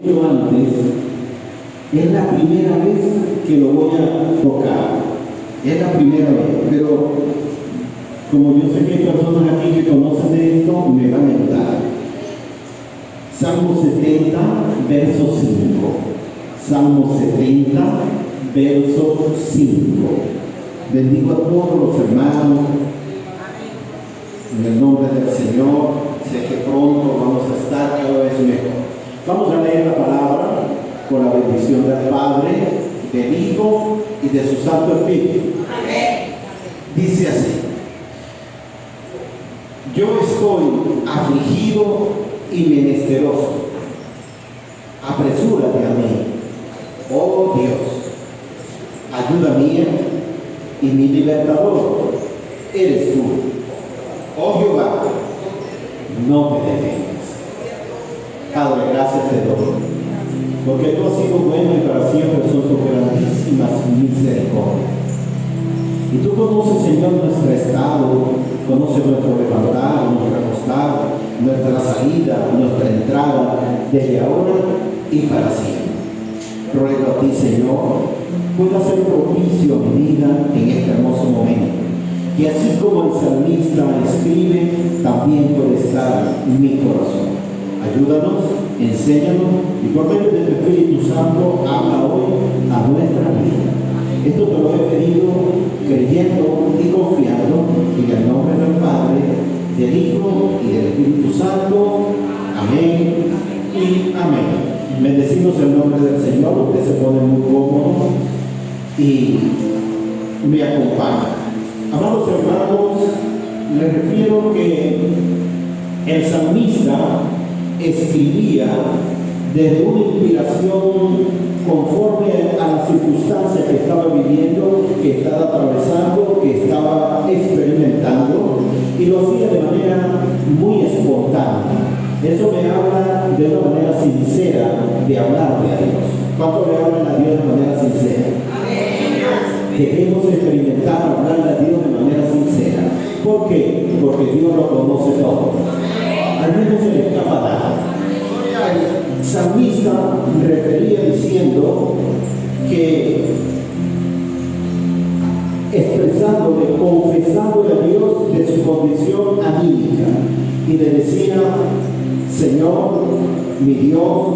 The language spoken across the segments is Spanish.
Yo antes, es la primera vez que lo voy a tocar, es la primera vez, pero como yo sé que hay personas aquí que conocen de esto, me van a ayudar. Salmo 70, verso 5. Salmo 70, verso 5. Bendigo a todos los hermanos, en el nombre del Señor. Sé que pronto vamos a estar cada vez mejor. Vamos a leer la palabra con la bendición del Padre, del Hijo y de su Santo Espíritu. Amén. Dice así: yo estoy afligido y menesteroso. Apresúrate a mí, oh Dios, ayuda mía y mi libertador eres tú. Oh Jehová, no me detengas. Padre, gracias te doy, porque tú has sido bueno y para siempre son tus grandísimas misericordias. Y tú conoces, Señor, nuestro estado, conoces nuestro levantar, nuestro acostar, nuestra salida, nuestra entrada, desde ahora y para siempre. Ruego a ti, Señor, pueda ser propicio a mi vida en este hermoso momento. Y así como el salmista escribe, también puede estar en mi corazón. Ayúdanos, enséñanos y por medio de tu Espíritu Santo habla hoy a nuestra vida. Esto te lo he pedido creyendo y confiando en el nombre del Padre, del Hijo y del Espíritu Santo. Amén y amén. Bendecimos el nombre del Señor. Usted se pone muy cómodo y me acompaña. Amados hermanos, les refiero que el salmista escribía desde una inspiración conforme a las circunstancias que estaba viviendo, que estaba atravesando, que estaba experimentando, y lo hacía de manera muy espontánea. Eso me habla de una manera sincera de hablarle a Dios. ¿Cuánto le hablan a Dios de manera sincera? Debemos experimentar hablarle a Dios de manera sincera. ¿Por qué? Porque Dios lo conoce todo. Al menos se le escapa nada. El salmista refería diciendo que expresándole, confesándole a Dios de su condición anímica, y le decía: Señor, mi Dios,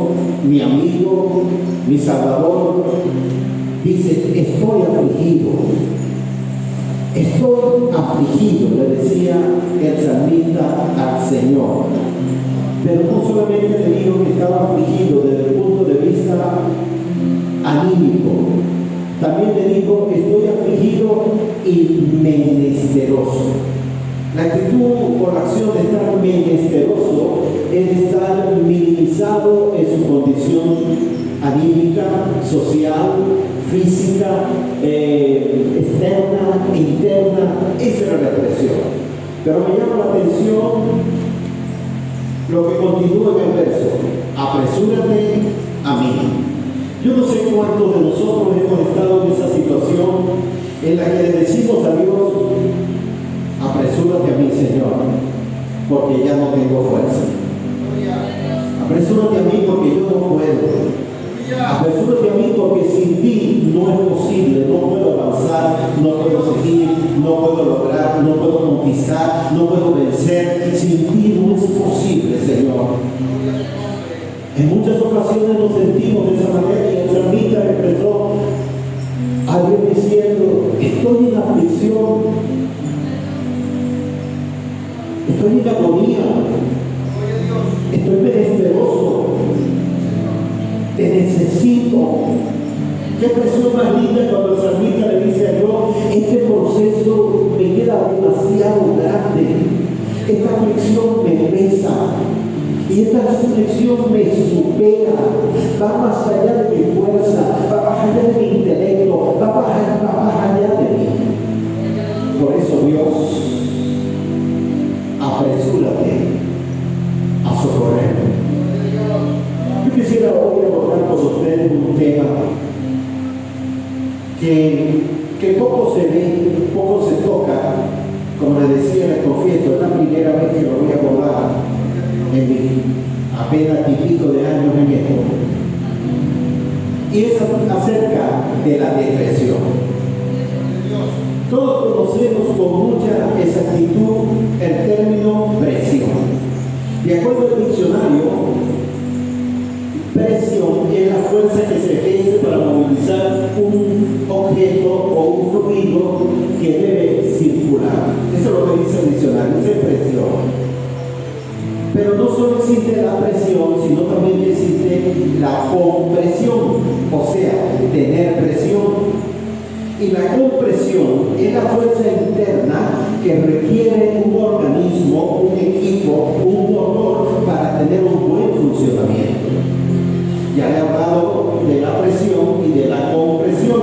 mi amigo, mi Salvador, dice, estoy afligido, le decía el salmista al Señor. Pero no solamente le dijo que estaba afligido desde el punto de vista anímico, también le dijo que estoy afligido y menesteroso. La actitud o la acción de estar menesteroso es estar minimizado en su condición anímica, social, física, externa, interna. Esa era la expresión. Pero me llama la atención lo que continúa en el verso: apresúrate a mí. Yo no sé cuántos de nosotros hemos estado en esa situación en la que le decimos a Dios: apresúrate a mí, Señor, porque ya no tengo fuerza. Apresúrate a mí porque yo no puedo. Apresúrate a mí porque sin ti no es posible, no puedo avanzar, no puedo seguir, no puedo lograr, no puedo conquistar, no puedo vencer. Sin ti no es posible, Señor. En muchas ocasiones nos sentimos de esa manera, y el salmista expresó a Dios diciendo: estoy en aflicción, estoy en agonía, estoy menesteroso, te necesito. Qué expresión más linda cuando el salmista le dice a Dios: este proceso me queda demasiado grande, esta aflicción me pesa y esta aflicción me supera, va más allá de mi fuerza, va más allá de mi intelecto, va más allá de mí. Por eso, Dios, apresúrate a socorrerme. Yo quisiera hoy abordar con ustedes un tema que poco se ve, poco se toca. Como les decía, les confieso, es la primera vez que lo voy a abordar en mi apenas y pico de años en esto. y es acerca de la depresión. Todos conocemos con mucha exactitud el término presión. De acuerdo al diccionario, presión es la fuerza que se ejerce para movilizar un objeto o un fluido que debe circular. Eso es lo que dice el diccionario, dice presión. Pero no solo existe la presión, sino también existe la compresión, o sea, tener presión. Y la compresión es la fuerza interna que requiere un organismo, un equipo, un motor para tener un buen funcionamiento. Ya he hablado de la presión y de la compresión.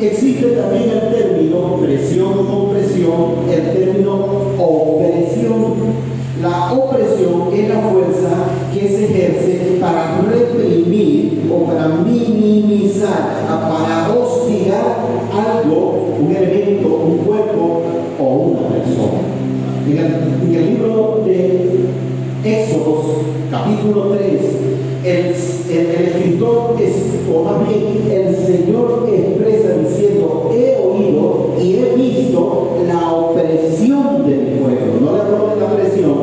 Existe también el término presión, compresión, el término opresión. La opresión es la fuerza que se ejerce para reprimir o para minimizar, para hostigar algo, un elemento, un cuerpo o una persona. En el libro de Éxodo, capítulo 3, el escritor, o más bien el Señor expresa diciendo: he oído y he visto la opresión de mi pueblo. No le hablo de la presión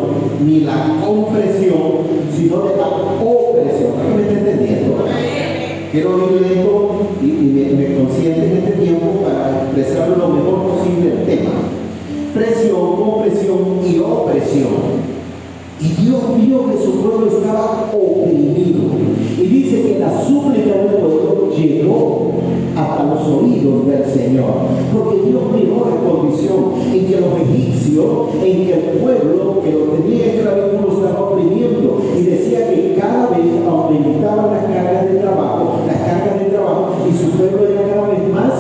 ni la compresión, sino de la opresión. ¿Para qué me está entendiendo? Quiero ir lento y me consiente en este tiempo para expresar lo mejor posible el tema. Presión, compresión y opresión. Y Dios vio que su pueblo estaba oprimido. Y dice que la súplica del pueblo llegó hasta los oídos del Señor. Porque Dios miró la condición en que los egipcios, en que el pueblo que lo tenía en esclavitud lo estaba oprimiendo. Y decía que cada vez aumentaban las cargas de trabajo, y su pueblo era cada vez más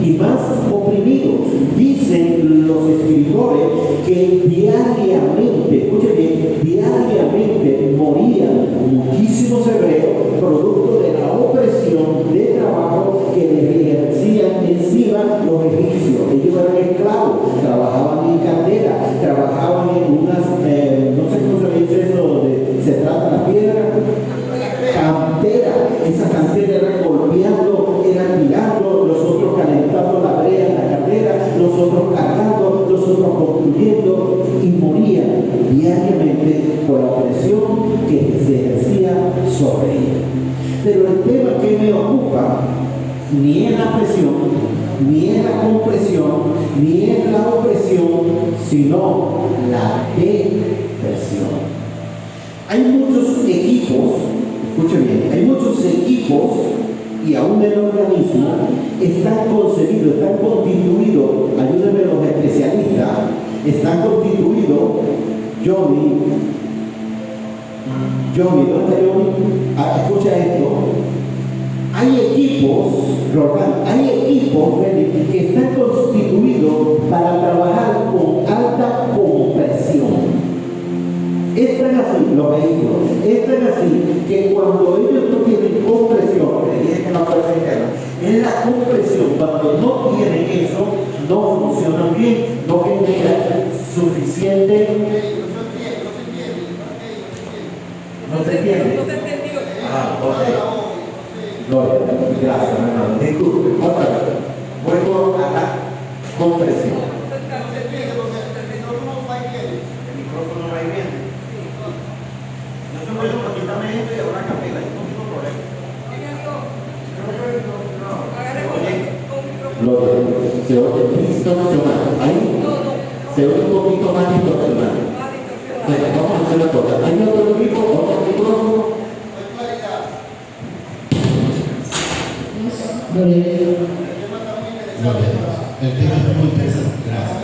y más oprimido. Dicen los escritores que diariamente, escuchen bien, diariamente morían muchísimos hebreos producto de la opresión de trabajo que les ejercían encima los egipcios. Ellos eran esclavos, trabajaban en cantera, trabajaban en unas, no sé cómo se dice eso, se trata la piedra, cantera. Esa cantera era golpeando, era tirando, los otros calentando la brea en la cantera, los otros cargando, los otros construyendo, y morían diariamente por la opresión que se ejercía sobre ellos. Pero el tema que me ocupa ni es la presión, ni es la compresión, ni es la opresión, sino la depresión. Hay muchos equipos, escuchen bien, hay muchos equipos y aún el organismo están concebidos, están constituidos, ayúdenme los especialistas, están constituidos, Johnny, ¿dónde está Johnny? Escucha esto. Hay equipos que están constituidos para trabajar con alta compresión. Es tan así, los vehículos, es tan así que cuando ellos no tienen compresión, le dije que la fuerza interna, es la compresión, cuando no tienen eso, no funcionan bien, no generan suficiente. ¿No se entiende? Ok. Gloria, gracias, hermano. Disculpe, otra vez. Vuelvo a la compresión. El micrófono va bien. No se puede quitarme esto y ahora capela, hay un poquito problema. Gloria, se oye distorsionado. Ahí se oye un poquito más distorsionado. Bueno, vamos a hacer una cosa. ¿Hay otro equipo, otro micrófono? Gloria a Dios. El tema es muy interesante. Gracias.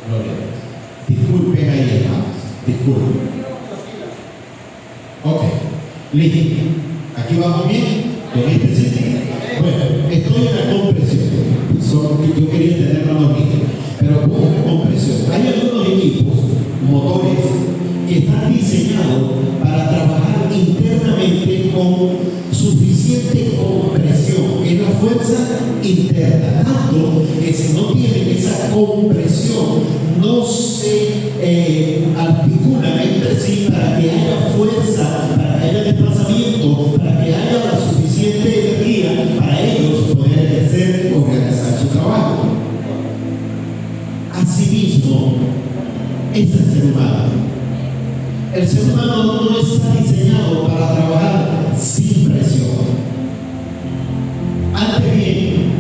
Gloria a Dios. Disculpen ahí, hermanos. Disculpen. Ok. Listo. Aquí vamos bien. ¿Con este sí? Bueno, estoy en la compresión. Yo quería tenerlo más bien. Pero ¿cómo es la compresión? Hay algunos equipos, motores, que están diseñados para trabajar internamente con suficiente compresión, es la fuerza interna, tanto que si no tienen esa compresión no se articulan entre sí para que haya fuerza, para que haya desplazamiento, para humano. El ser humano no está diseñado para trabajar sin presión. Antes bien,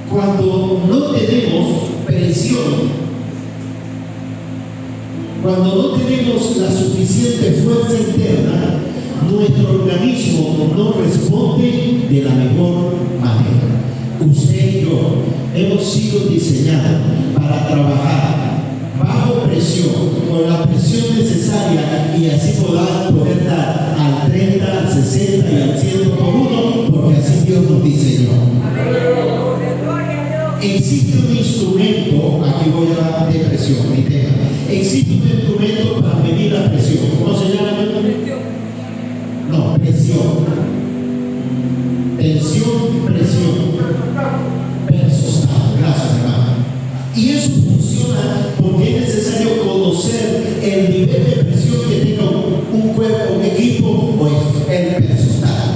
cuando no tenemos presión, cuando no tenemos la suficiente fuerza interna, nuestro organismo no responde de la mejor manera. Usted y yo hemos sido diseñados para trabajar bajo presión, con la presión necesaria, y así poder dar al 30, al 60 y al 100 por uno, porque así Dios nos diseñó. Existe un instrumento, aquí voy a hablar de presión, mi tema. Existe un instrumento para medir la presión. ¿Cómo se llama? No, presión. Tensión, presión. Persostado. Gracias, hermano. Y eso funciona porque es necesario conocer el nivel de presión que tenga un cuerpo, un equipo, o el persostado.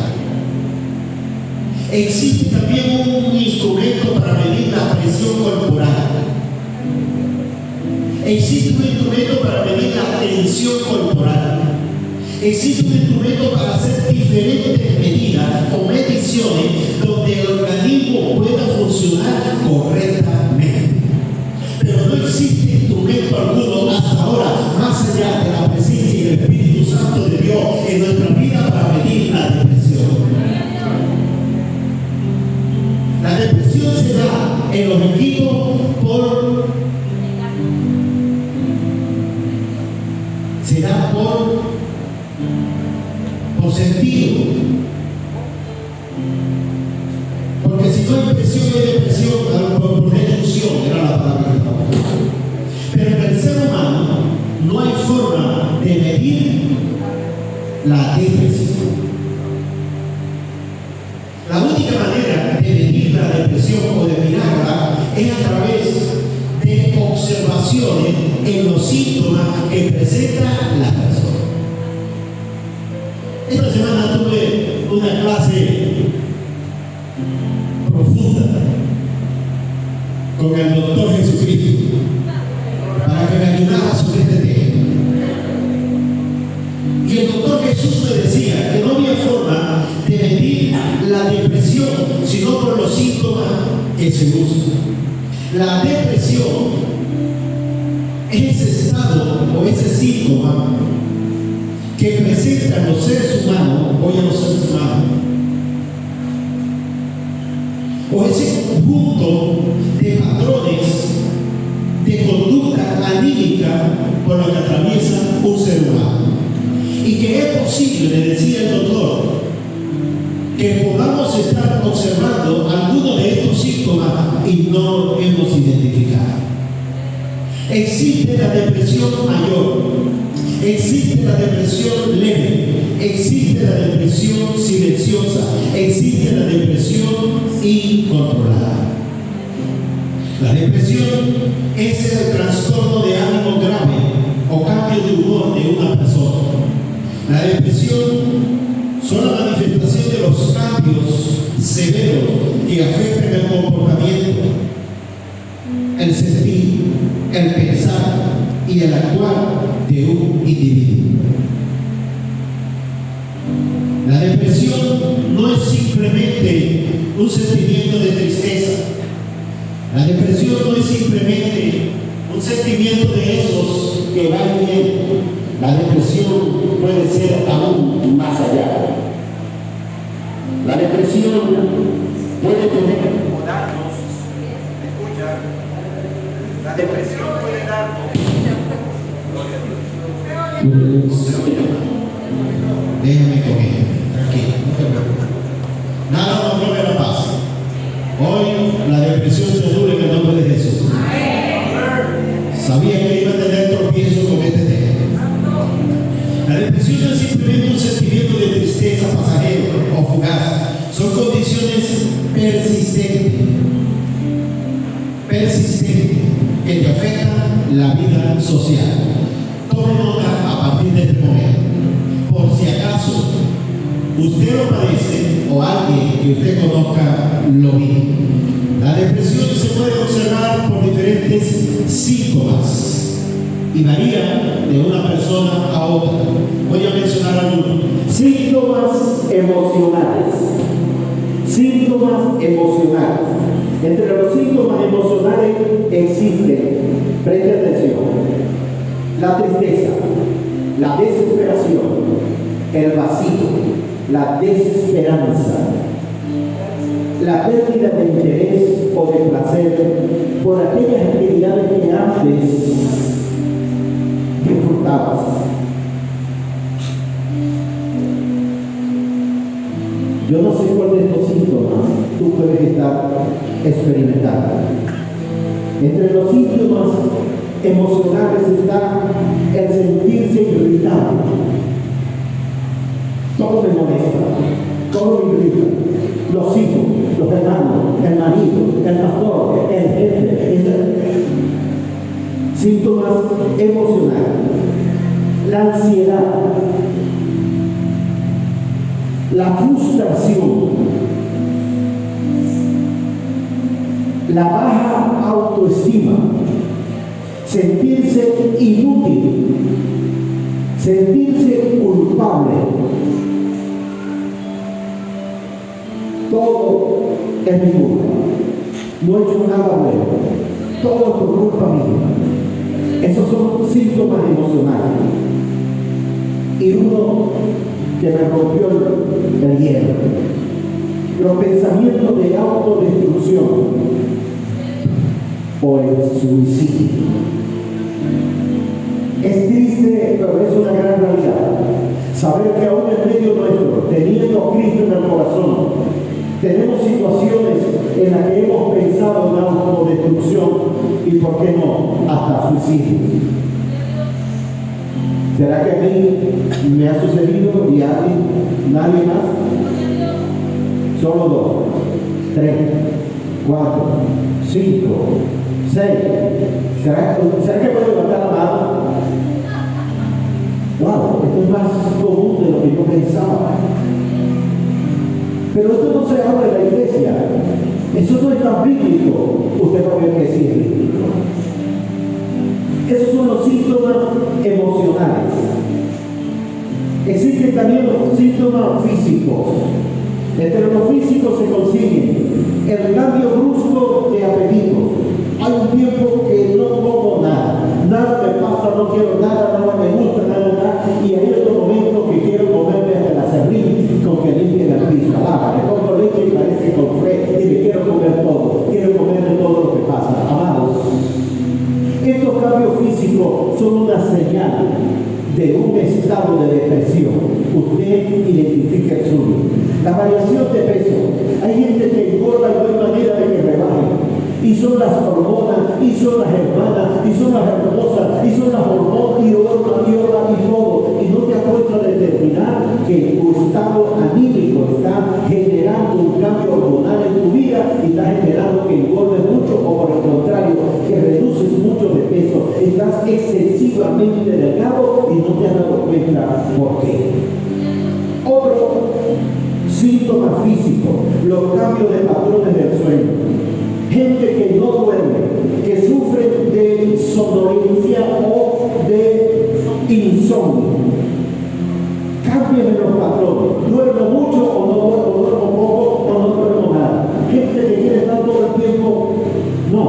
Existe también un instrumento para medir la presión corporal. Existe un instrumento para medir la tensión corporal. Existe un instrumento para hacer diferentes medidas o mediciones donde el organismo pueda funcionar correctamente. Pero no existe instrumento alguno hasta ahora, más allá de la presencia y el Espíritu Santo de Dios en nuestra vida, para medir la depresión. La depresión se da en los equipos por sentido. Porque si no hay presión, hay depresión, por deducción, era la palabra que estaba buscando. Pero en el ser humano no hay forma de medir la depresión. La única manera de medir la depresión o de mirarla es a través de observaciones en los síntomas que presenta la persona. Esta semana tuve una clase profunda con el doctor Jesucristo para que me ayudara sobre este tema. Y el doctor Jesús me decía que no había forma de medir la depresión sino por los síntomas que se usan. La depresión es ese estado o ese síntoma que presentan los seres humanos, voy a los seres humanos, o ese conjunto de patrones de conducta anímica por lo que atraviesa un ser humano. Y que es posible, le decía el doctor, que podamos estar observando algunos de estos síntomas y no hemos identificado. Existe la depresión mayor, existe la depresión leve, existe la depresión silenciosa, existe la depresión incontrolada. La depresión es el trastorno de ánimo grave o cambio de humor de una persona. La depresión son la manifestación de los cambios severos que afectan el comportamiento, el sentir, el pensar y el actuar de un individuo. La depresión no es simplemente un sentimiento de tristeza. La depresión no es simplemente un sentimiento de esos que van bien. La depresión puede ser aún más allá. La depresión puede tener o darnos, escucha, la depresión puede darnos, déjame con ella, tranquilo, no te preocupes. Nada nos mueve la paz. Hoy la depresión se dura en el nombre de Jesús. Sabía que iba a tener tropiezo con este tema. La depresión no es simplemente un sentimiento de tristeza pasajero o fugaz. Son condiciones persistentes que te afectan la vida social. Tome nota a partir de este momento. Por si acaso usted lo padece o alguien que usted conozca lo vive. La depresión se puede observar por diferentes síntomas y varía de una persona a otra. Voy a mencionar algunos. Síntomas emocionales. Síntomas emocionales. Entre los síntomas emocionales existen, preste atención, la tristeza, la desesperación, el vacío, la desesperanza, la pérdida de interés o de placer por aquellas actividades que antes disfrutabas. Yo no sé cuál de estos síntomas tú puedes estar experimentando. Entre los síntomas emocionales está el sentirse irritable. Todo me molesta, todo me irrita. Los hijos, los hermanos, el marido, el pastor, el jefe, síntomas emocionales. La ansiedad, la frustración, la baja autoestima, sentirse inútil, sentirse culpable. Todo es mi culpa. No he hecho nada bueno. Todo es por culpa mía. Esos son síntomas emocionales. Y uno que me rompió el hielo. Los pensamientos de autodestrucción o el suicidio. Es triste, pero es una gran realidad. Saber que aún en medio nuestro, teniendo a Cristo en el corazón, tenemos situaciones en las que hemos pensado en autodestrucción y, ¿por qué no?, hasta suicidio. ¿Será que a mí me ha sucedido y a nadie más? Solo 2, 3, 4, 5, 6. ¿Será que puedo levantar la mano? Wow, esto es más común de lo que yo pensaba. Pero esto no se habla en la iglesia. Eso no es tan bíblico. Usted va a ver que sí es bíblico. Esos son los síntomas emocionales. Existen también los síntomas físicos. Entre los físicos se consiguen el cambio brusco de apetito. Hay un tiempo que no como nada. Nada me pasa, no quiero nada, nada me gusta, nada. Y hay otro momento que quiero comerme hasta la serrín con que limpien el piso. Me pongo leche y parece con fre y me quiero comer todo. Quiero comerme todo lo que pasa. Amados, estos cambios físicos son una señal de un estado de depresión. Usted identifica el suyo. La variación de peso. Hay gente que engorda y no hay manera de que rebaje. Y son las hormonas, y son las hermanas, y son las hermosas, y son las hormonas, y otra, y todo. Y no te acuerdas de determinar que tu estado anímico está generando un cambio hormonal en tu vida y está generando que engordes mucho, o por el contrario, que reduces mucho de peso. Estás excesivamente delgado y no te has dado cuenta por qué. Otro síntoma físico, los cambios de patrones del sueño. Gente que no duerme, que sufre de somnolencia o de insomnio. Cambien en los patrones. ¿Duermo mucho o no duermo poco o no duermo nada? Gente que quiere estar todo el tiempo. No.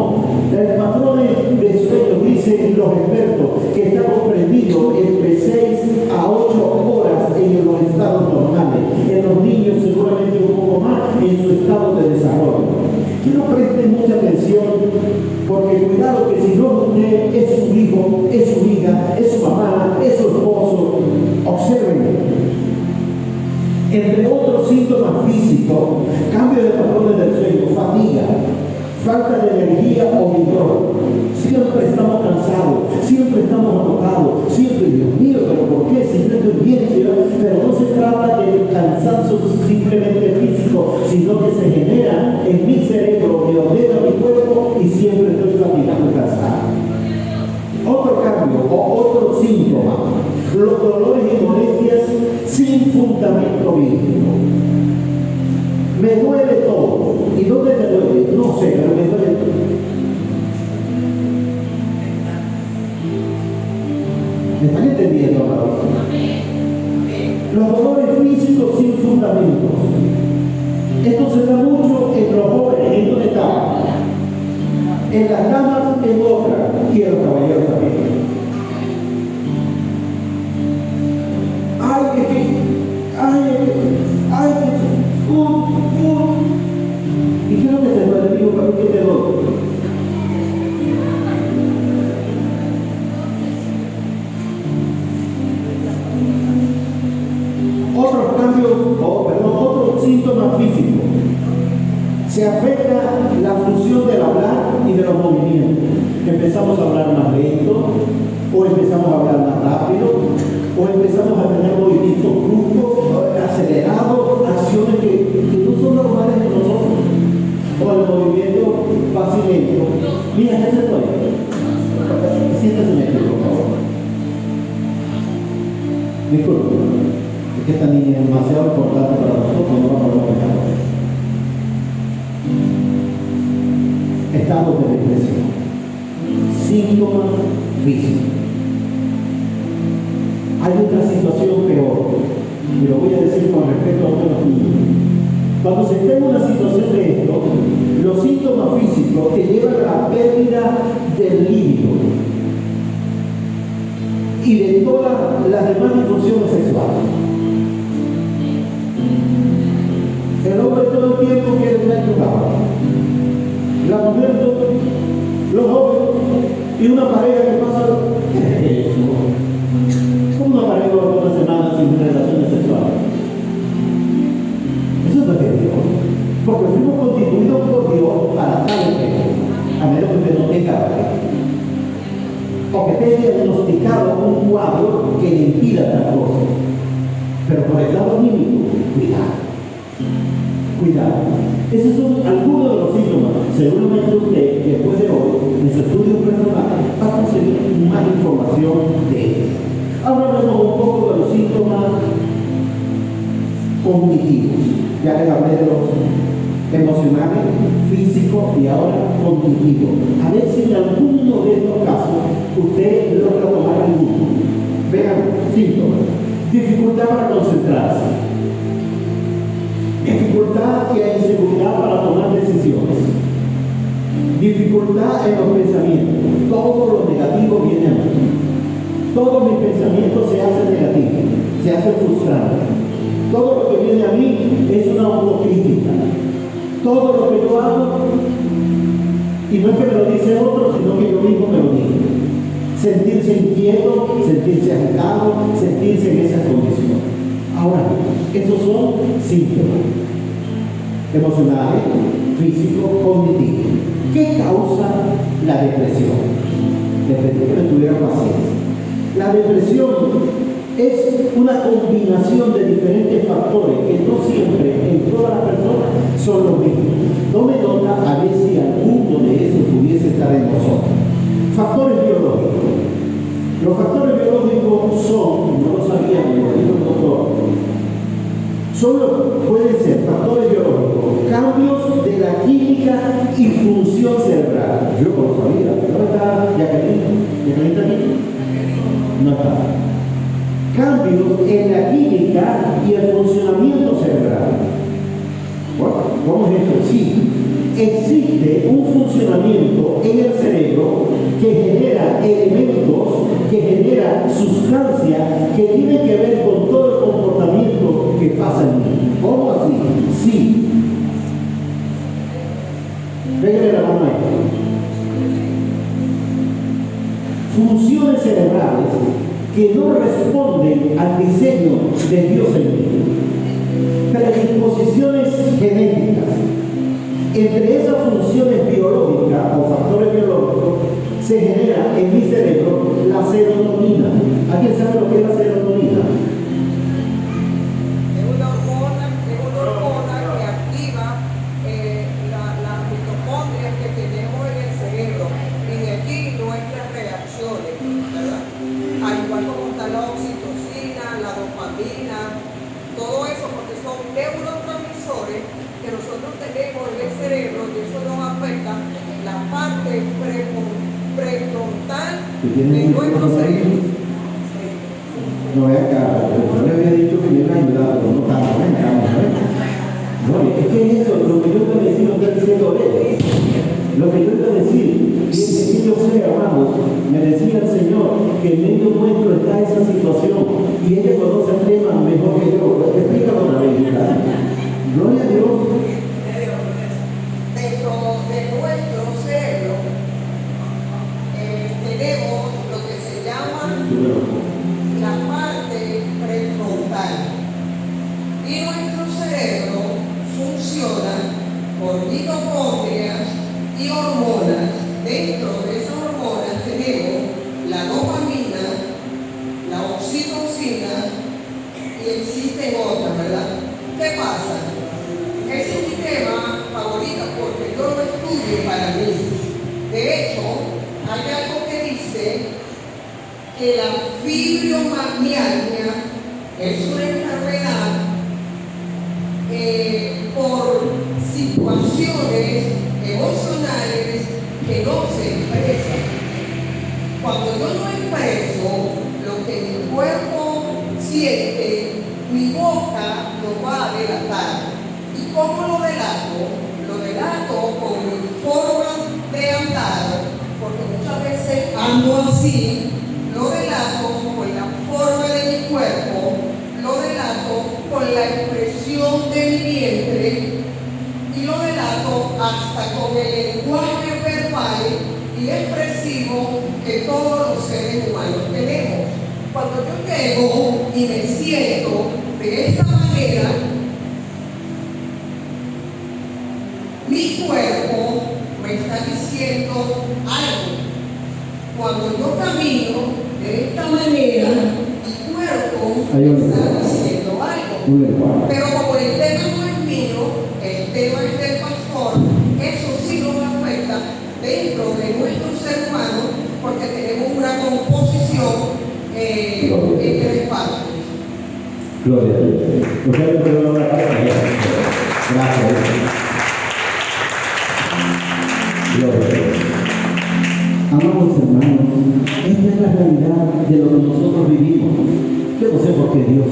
El patrón de sueño, dicen los expertos, que está comprendido entre 6 a 8 horas en los estados normales. En los niños seguramente un poco más en su estado de desarrollo. Quiero presten mucha atención, porque cuidado que si no usted es su hijo, es su hija, es su mamá, es su esposo, observen. Entre otros síntomas físicos, cambio de patrones del sueño, fatiga, falta de energía o vigor. Siempre estamos cansados, siempre estamos agotados, siempre, Dios mío, pero ¿por qué? Siempre estoy bien, pero no se trata de cansancio simplemente físico, sino que se genera en mi cerebro, me ordena mi cuerpo y siempre estoy fatigado y cansado. Otro cambio o otro síntoma, los dolores y molestias sin sin fundamento bíblico. Me duele todo. ¿Y dónde te duele? No sé, pero me duele todo. ¿Me están entendiendo, amados? Los dolores físicos sin fundamentos. Esto se da mucho en los jóvenes, en una etapa. En las damas, en otra. Y en los caballeros también. ¿Y qué es lo que te duele? Digo, ¿para qué te duele? Otros cambios, otros síntomas físicos. Se afecta la función del hablar y de los movimientos. Empezamos a hablar más lento, o empezamos a hablar más rápido, o empezamos a tener movimientos bruscos, acelerados, acciones que no son normales en nosotros. O el movimiento fácil lento. Mira, ¿qué se puede? Siéntese aquí, por favor. Disculpe, es que esta niña es demasiado importante para nosotros, no vamos a olvidar. Estado de depresión. Síntomas físicos. Hay otra situación peor, y lo voy a decir con respecto a otros niños. Cuando se está en una situación de esto, los síntomas físicos te llevan a la pérdida del líbido y de todas las demás disfunciones sexuales. El hombre todo el tiempo quiere tener tu cama. La mujer, los jóvenes y una pareja que pasa. ¿Qué es eso? ¿Cómo una pareja de una semana sin relaciones sexuales? Eso no es de Dios. Porque fuimos constituidos por Dios para tal efecto, a menos que usted no tenga fe. O que esté diagnosticado un cuadro que le impida tal cosa. Pero por el lado anímico, cuidado. Cuidado. Esos son algunos de los síntomas. Seguramente usted, después de hoy, en su estudio personal, va a conseguir más información de ellos. Ahora hablemos un poco de los síntomas cognitivos. Ya les hablé de los emocionales, físicos y ahora cognitivos. A ver si en alguno de estos casos usted logra tomar alguno. Vean, síntomas. Dificultad para concentrarse. Dificultad y inseguridad para tomar decisiones. Dificultad en los pensamientos. Todo lo negativo viene a mí. Todos mis pensamientos se hacen negativos, se hacen frustrantes. Todo lo que viene a mí es una autocrítica. Todo lo que yo hago, y no es que me lo dice otro, sino que yo mismo me lo digo. Sentirse inquieto, sentirse agitado, sentirse en esa condición. Ahora, esos son síntomas emocionales, físicos, cognitivos. ¿Qué causa la depresión? Les pedí que me tuvieran paciencia. La depresión es una combinación de diferentes factores que no siempre en todas las personas son los mismos. Tome nota a ver si alguno de esos pudiese estar en nosotros. Factores biológicos. Los factores biológicos son, no lo sabían, lo dijo el doctor, pueden ser factores biológicos, cambios de la química y función cerebral. Yo no lo sabía. ¿Dónde está Jacqueline? ¿Jacqueline está aquí? No está. Cambios en la química y el funcionamiento cerebral. Bueno, ¿cómo es eso? Sí, existe un funcionamiento en el cerebro que genera elementos, que genera sustancias que tienen que ver con todo el comportamiento que pasa en mí. ¿Cómo así? Sí. Pégale la mano ahí. Funciones cerebrales que no responden al diseño de Dios en mí. Predisposiciones genéticas. Entre esas funciones biológicas o factores biológicos se genera en mi cerebro la serotonina. ¿Alguien sabe lo que es la serotonina? Es una hormona que activa las mitocondrias que tenemos en el cerebro y de allí nuestras reacciones, ¿verdad? Al igual como está la oxitocina, la dopamina, prefrontal ¿Que tiene de un nuestro micrófono ahí? cerebro. No, ven acá, yo le había dicho que me iba a ayudar, pero no tanto, ven acá, ven. No, es que eso, lo que yo iba a decir lo está diciendo él. Lo que yo iba a decir, que yo sé, hermanos, me decía el Señor que en medio nuestro está esa situación y ella conoce el tema mejor que yo. Explícalo otra vez, ¿verdad? Gloria a Dios. Dentro de nuestro cerebro tenemos lo que se llama la parte prefrontal. Y nuestro cerebro funciona por mitocondrias y hormonas. Dentro de esas hormonas tenemos la dopamina, la oxitocina y existen otras, ¿verdad? ¿Qué pasa? Ese es mi tema favorito porque yo lo estudio para mí. De hecho, hay algo que dice que la fibromialgia es una enfermedad por situaciones emocionales que no se expresan. Cuando yo no expreso lo que mi cuerpo siente, mi boca lo va a delatar. ¿Y cómo lo delato? Lo delato con mi forma de andar, porque muchas veces ando así. Lo delato con la forma de mi cuerpo, lo delato con la expresión de mi vientre y lo delato hasta con el lenguaje verbal y expresivo que todos los seres humanos tenemos. Cuando yo llego y me siento de esa manera, mi cuerpo me está diciendo algo. Cuando yo camino de esta manera, mi cuerpo me está diciendo algo. Pero como el tema no es mío, el tema es del pastor, eso sí nos afecta dentro de nuestro ser humano porque tenemos una composición en el espacio. Gloria a Dios. Ustedes pueden hablar. Gracias. Gloria a Dios. Amados hermanos, esta es la realidad de lo que nosotros vivimos. Yo no sé por qué Dios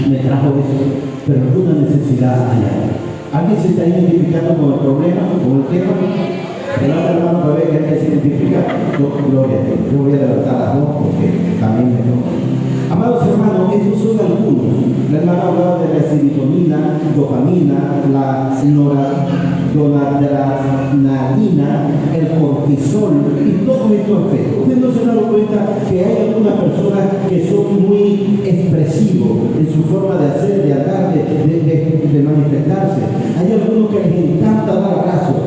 me trajo eso, pero alguna necesidad hay. ¿Alguien se está identificando con el problema, con el tema? ¿Verdad, hermano? Para ver que se identifica. Gloria a Dios. Yo voy a levantar las dos porque también me toca. Amados hermanos, estos son algunos. La hermana hablaba de la serotonina, dopamina, la noradrenalina, el cortisol y todo esto efecto. Ustedes no se han dado cuenta que hay algunas personas que son muy expresivos en su forma de hacer, de hablar, de manifestarse. Hay algunos que les encanta dar abrazos.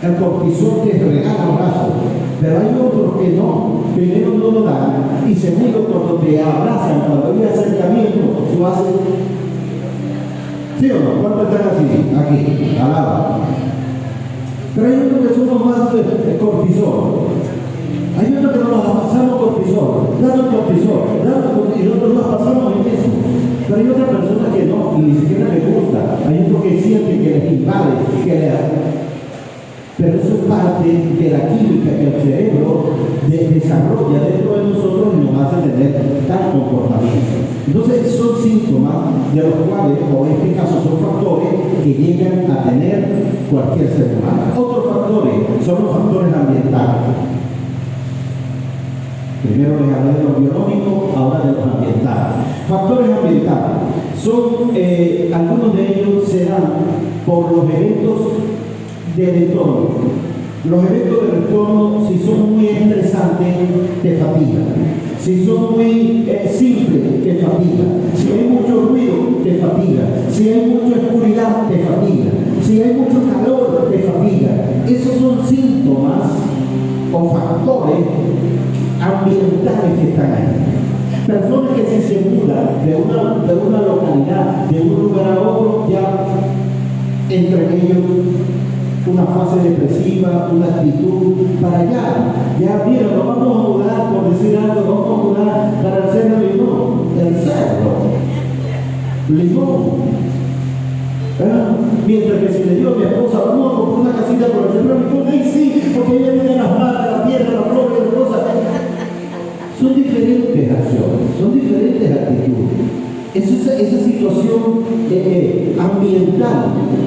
El cortisol te regala abrazos. Pero hay otros que no, primero no lo dan y segundo cuando te abrazan, cuando hay acercamiento, tú haces, ¿sí o no? ¿Cuántos están así? Aquí, al lado. Pero hay otros que somos más cortisol. Hay otros que nos pasamos cortisol, dando cortisol, y nosotros nos pasamos en eso. Pero hay otras personas que no, y ni siquiera les gusta. Hay otros que sienten que les invade, que les... Pero eso es parte de la química que el cerebro desarrolla dentro de nosotros y nos hace tener tal comportamiento. Entonces son síntomas de los cuales, o en este caso son factores que llegan a tener cualquier ser humano. Otros factores son los factores ambientales. Primero les hablé de los biológicos, ahora de los ambientales. Factores ambientales son, algunos de ellos se dan por los eventos del entorno. Los eventos del entorno, si son muy estresantes, te fatigan. Si son muy simples, te fatigan. Si hay mucho ruido, te fatiga. Si hay mucha oscuridad, te fatiga. Si hay mucho calor, te fatiga. Esos son síntomas o factores ambientales que están ahí. Personas que si se mudan de una localidad, de un lugar a otro, ya entre ellos una fase depresiva, una actitud para allá. Ya mira, nos vamos a mudar, por decir algo, nos vamos a mudar para el Cerro Limón. El Cerro Limón. Mientras que si le digo a mi esposa, vamos a comprar una casita por el Cerro Limón, ahí sí, porque ella viene en las matas, la tierra, la flor. Esa situación ambiental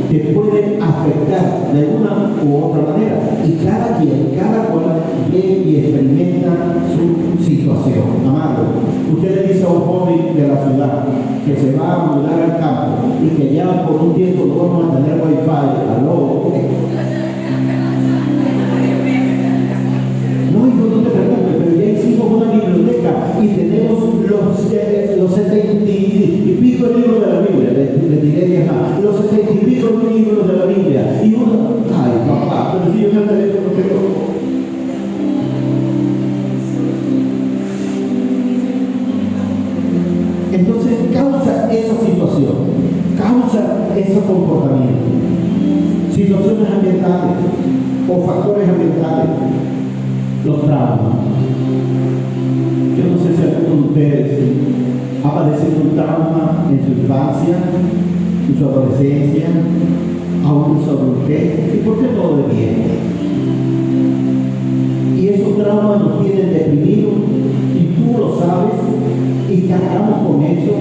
te puede afectar de una u otra manera. Y cada cual ve y experimenta su situación. Amado, usted le dice a un joven de la ciudad que se va a mudar al campo y que ya por un tiempo no vamos a tener wifi, aló. No te preocupes, pero ya hicimos una biblioteca y tenemos los 70 y pico libros de la Biblia, le diré más, los 70 y pico libros de la Biblia. Y uno, ay papá, pero si yo me teléfono tengo. Entonces causa esa situación, causa ese comportamiento, situaciones ambientales o factores ambientales. Los traumas. Yo no sé si alguno de ustedes ha padecido un trauma en su infancia, en su adolescencia, aún en su adultez, y por qué todo de viejo. Y esos traumas nos tienen deprimidos, y tú lo sabes, y cargamos con eso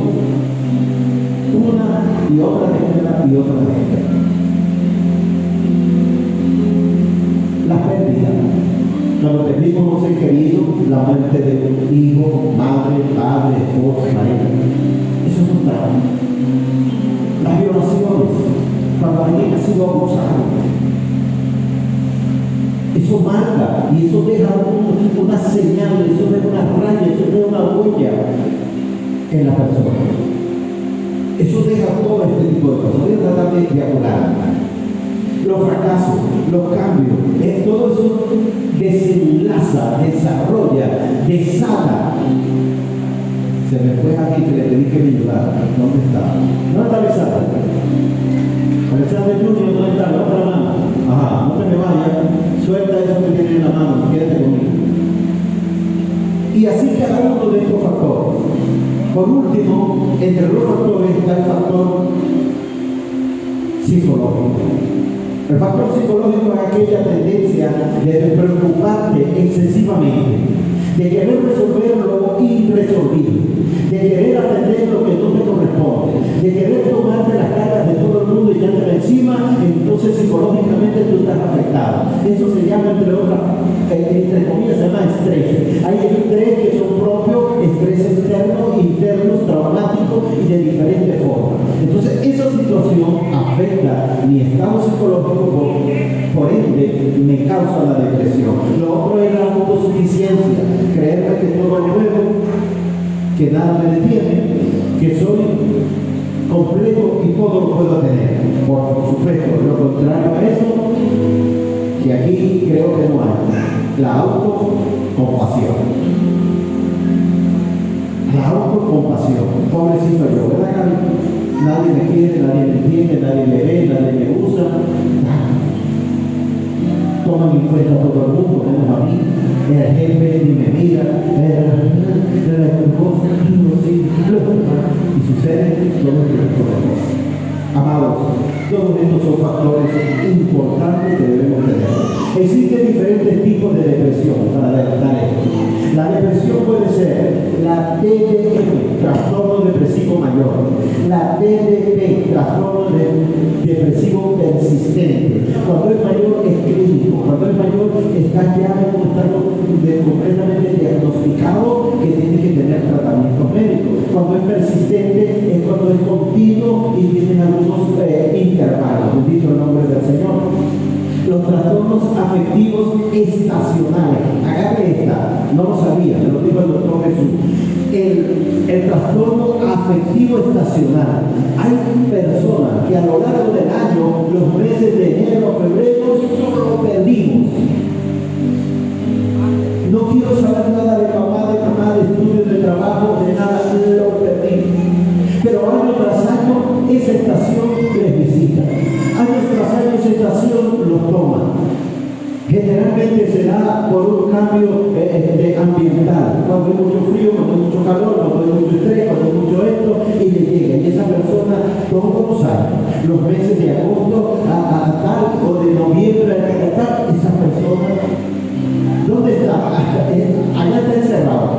una y otra vez y otra vez. Las pérdidas. Cuando perdimos un ser querido, la muerte de un hijo, madre, padre, esposa, pareja, eso es un trauma. Las violaciones, cuando alguien ha sido abusado, eso marca y eso deja una señal, eso deja una raya, eso deja una huella en la persona. Eso deja todo este tipo de cosas. Voy a tratar de diagonal. Los fracasos, los cambios, todo eso desenlaza, desarrolla, desata. Se me fue aquí que le pedí que me ayudara. ¿Dónde está? ¿Dónde está Alexander? Alexander Junior, ¿dónde está? La otra mano. Ajá, no te me vayas. Suelta eso que tienes en la mano, quédate conmigo. Y así cada uno de estos factores. Por último, entre los factores está el factor psicológico. El factor psicológico es aquella tendencia de preocuparte excesivamente, de querer resolver lo irresolvible, de querer atender lo que no te corresponde, de querer tomarte las cargas de todo el mundo y echártela encima. Entonces psicológicamente tú estás afectado. Eso se llama, entre comillas, se llama estrés. Hay estrés que son propios, estrés externos, internos, traumáticos y de diferentes formas. Entonces esa situación afecta mi estado psicológico, por ende me causa la depresión. Lo otro es la autosuficiencia, creerme que todo lo puedo, que nada me detiene, que soy completo y todo lo puedo tener. Por supuesto, lo contrario a eso, que aquí creo que no hay, la autocompasión. La autocompasión. Pobrecito yo, ¿verdad, Gaby? Nadie me quiere, nadie me entiende, nadie me ve, nadie me usa. Toman en cuenta todo el mundo, menos a mí. El jefe ni me mira, y sucede todo este tipo de cosas. Amados, todos estos son factores importantes que debemos tener. Existen diferentes tipos de depresión para detectar esto. La depresión puede ser la TDM, trastorno depresivo mayor, la TDP, trastorno depresivo persistente. Cuando es mayor es clínico, cuando es mayor está ya en un estado completamente diagnosticado que tiene que tener tratamientos médicos. Cuando es persistente es cuando es continuo y tiene algunos intervalos. Bendito el nombre del Señor. Los trastornos afectivos estacionales. Agarre esta, no lo sabía, me lo dijo el doctor Jesús. El trastorno afectivo estacional. Hay personas que a lo largo del año, los meses de enero a febrero, solo perdimos. No quiero saber nada de papá, de mamá, de estudios, de trabajo, de nada, lo perdí. Pero año tras año, esa estación les visita. Año tras año, esa estación los toma. Generalmente se da por un cambio ambiental. Cuando hay mucho frío, cuando hay mucho calor, cuando hay mucho estrés, cuando hay mucho esto, y le llega. Y esa persona, todos los años, los meses de agosto a tal, o de noviembre a tal, esa persona, ¿dónde está? Allá está encerrado.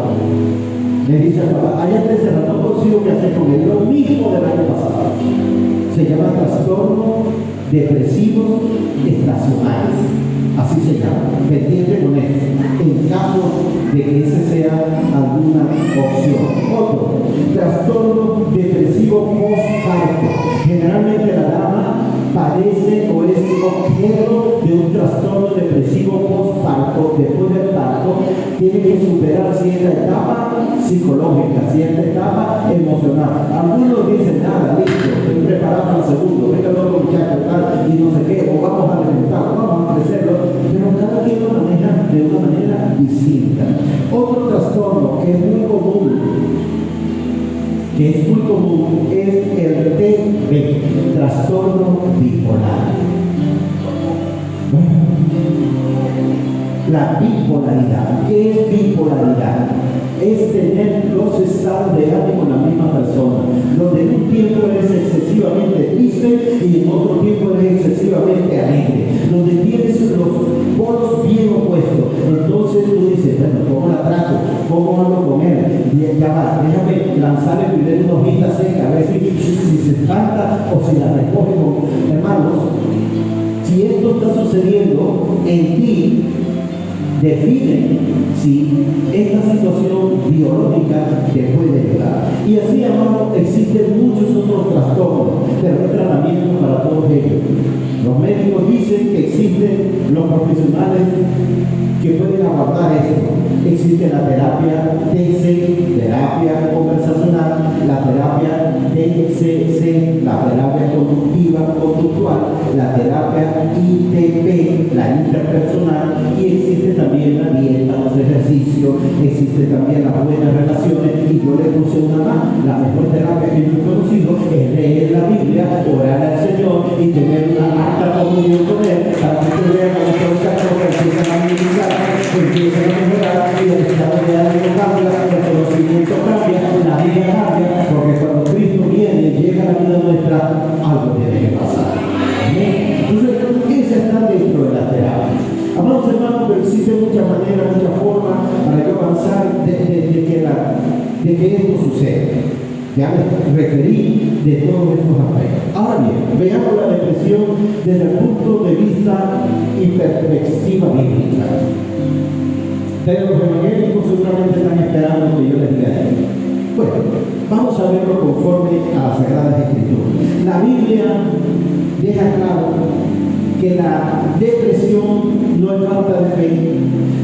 Le dice al papá, allá está encerrado, no conocido que hacer con él, lo mismo del año pasado. Se llama trastornos depresivos estacionales. Así se llama. Pendiente con esto, en caso de que ese sea alguna opción. Otro, trastorno depresivo postparto. Generalmente la dama padece o es objeto de un trastorno depresivo postparto. Después del parto tiene que superar cierta etapa psicológica, cierta etapa emocional. Algunos dicen, nada, listo, estoy preparado para el segundo, venga luego muchachos, tal, y no sé qué, o vamos a reventar, vamos a crecerlo, pero cada quien lo maneja de una manera distinta. Otro trastorno que es muy común es el TB, trastorno bipolar. La bipolaridad. ¿Qué es bipolaridad? Es tener dos estados de ánimo en la misma persona, donde en un tiempo eres excesivamente triste y en otro tiempo eres excesivamente alegre, donde tienes los polos bien opuestos. Entonces tú dices, bueno, ¿cómo la trato? ¿Cómo hablo con él? Y ya va, déjame lanzarle primero una hojita seca, a ver si se espanta o si la recoge con hermanos. Si esto está sucediendo en ti, define si esta situación biológica te puede ayudar. Y así, hermano, existen muchos otros trastornos, pero hay tratamiento para todos ellos. Los médicos dicen que existen los profesionales que pueden abordar esto. Existe la terapia TC, terapia conversacional, la terapia DCC, la terapia conductual, la terapia ITP, la interpersonal, y existe también la dieta, los ejercicios, existe también las buenas relaciones, y yo le puse una más. La mejor terapia que yo he conocido es leer la Biblia, orar al Señor y tener una alta comunión con Él, para que usted vea cómo todas estas cosas empiezan a minimizar, empiezan a mejorar, y el estado de ánimo cambia, el conocimiento cambia, la vida cambia, porque cuando Cristo viene y llega a la vida nuestra, algo tiene que pasar. ¿Amén? Entonces, esa está dentro de la terapia. Amados hermanos, pero existen muchas maneras, muchas formas para yo avanzar de que esto suceda. Ya les referí de todos estos aspectos. Ahora bien, veamos la depresión desde el punto de vista y perspectiva bíblica. Pero los evangélicos seguramente están esperando que yo les diga esto. Bueno, vamos a verlo conforme a las Sagradas Escrituras. La Biblia deja claro que la depresión no es falta de fe,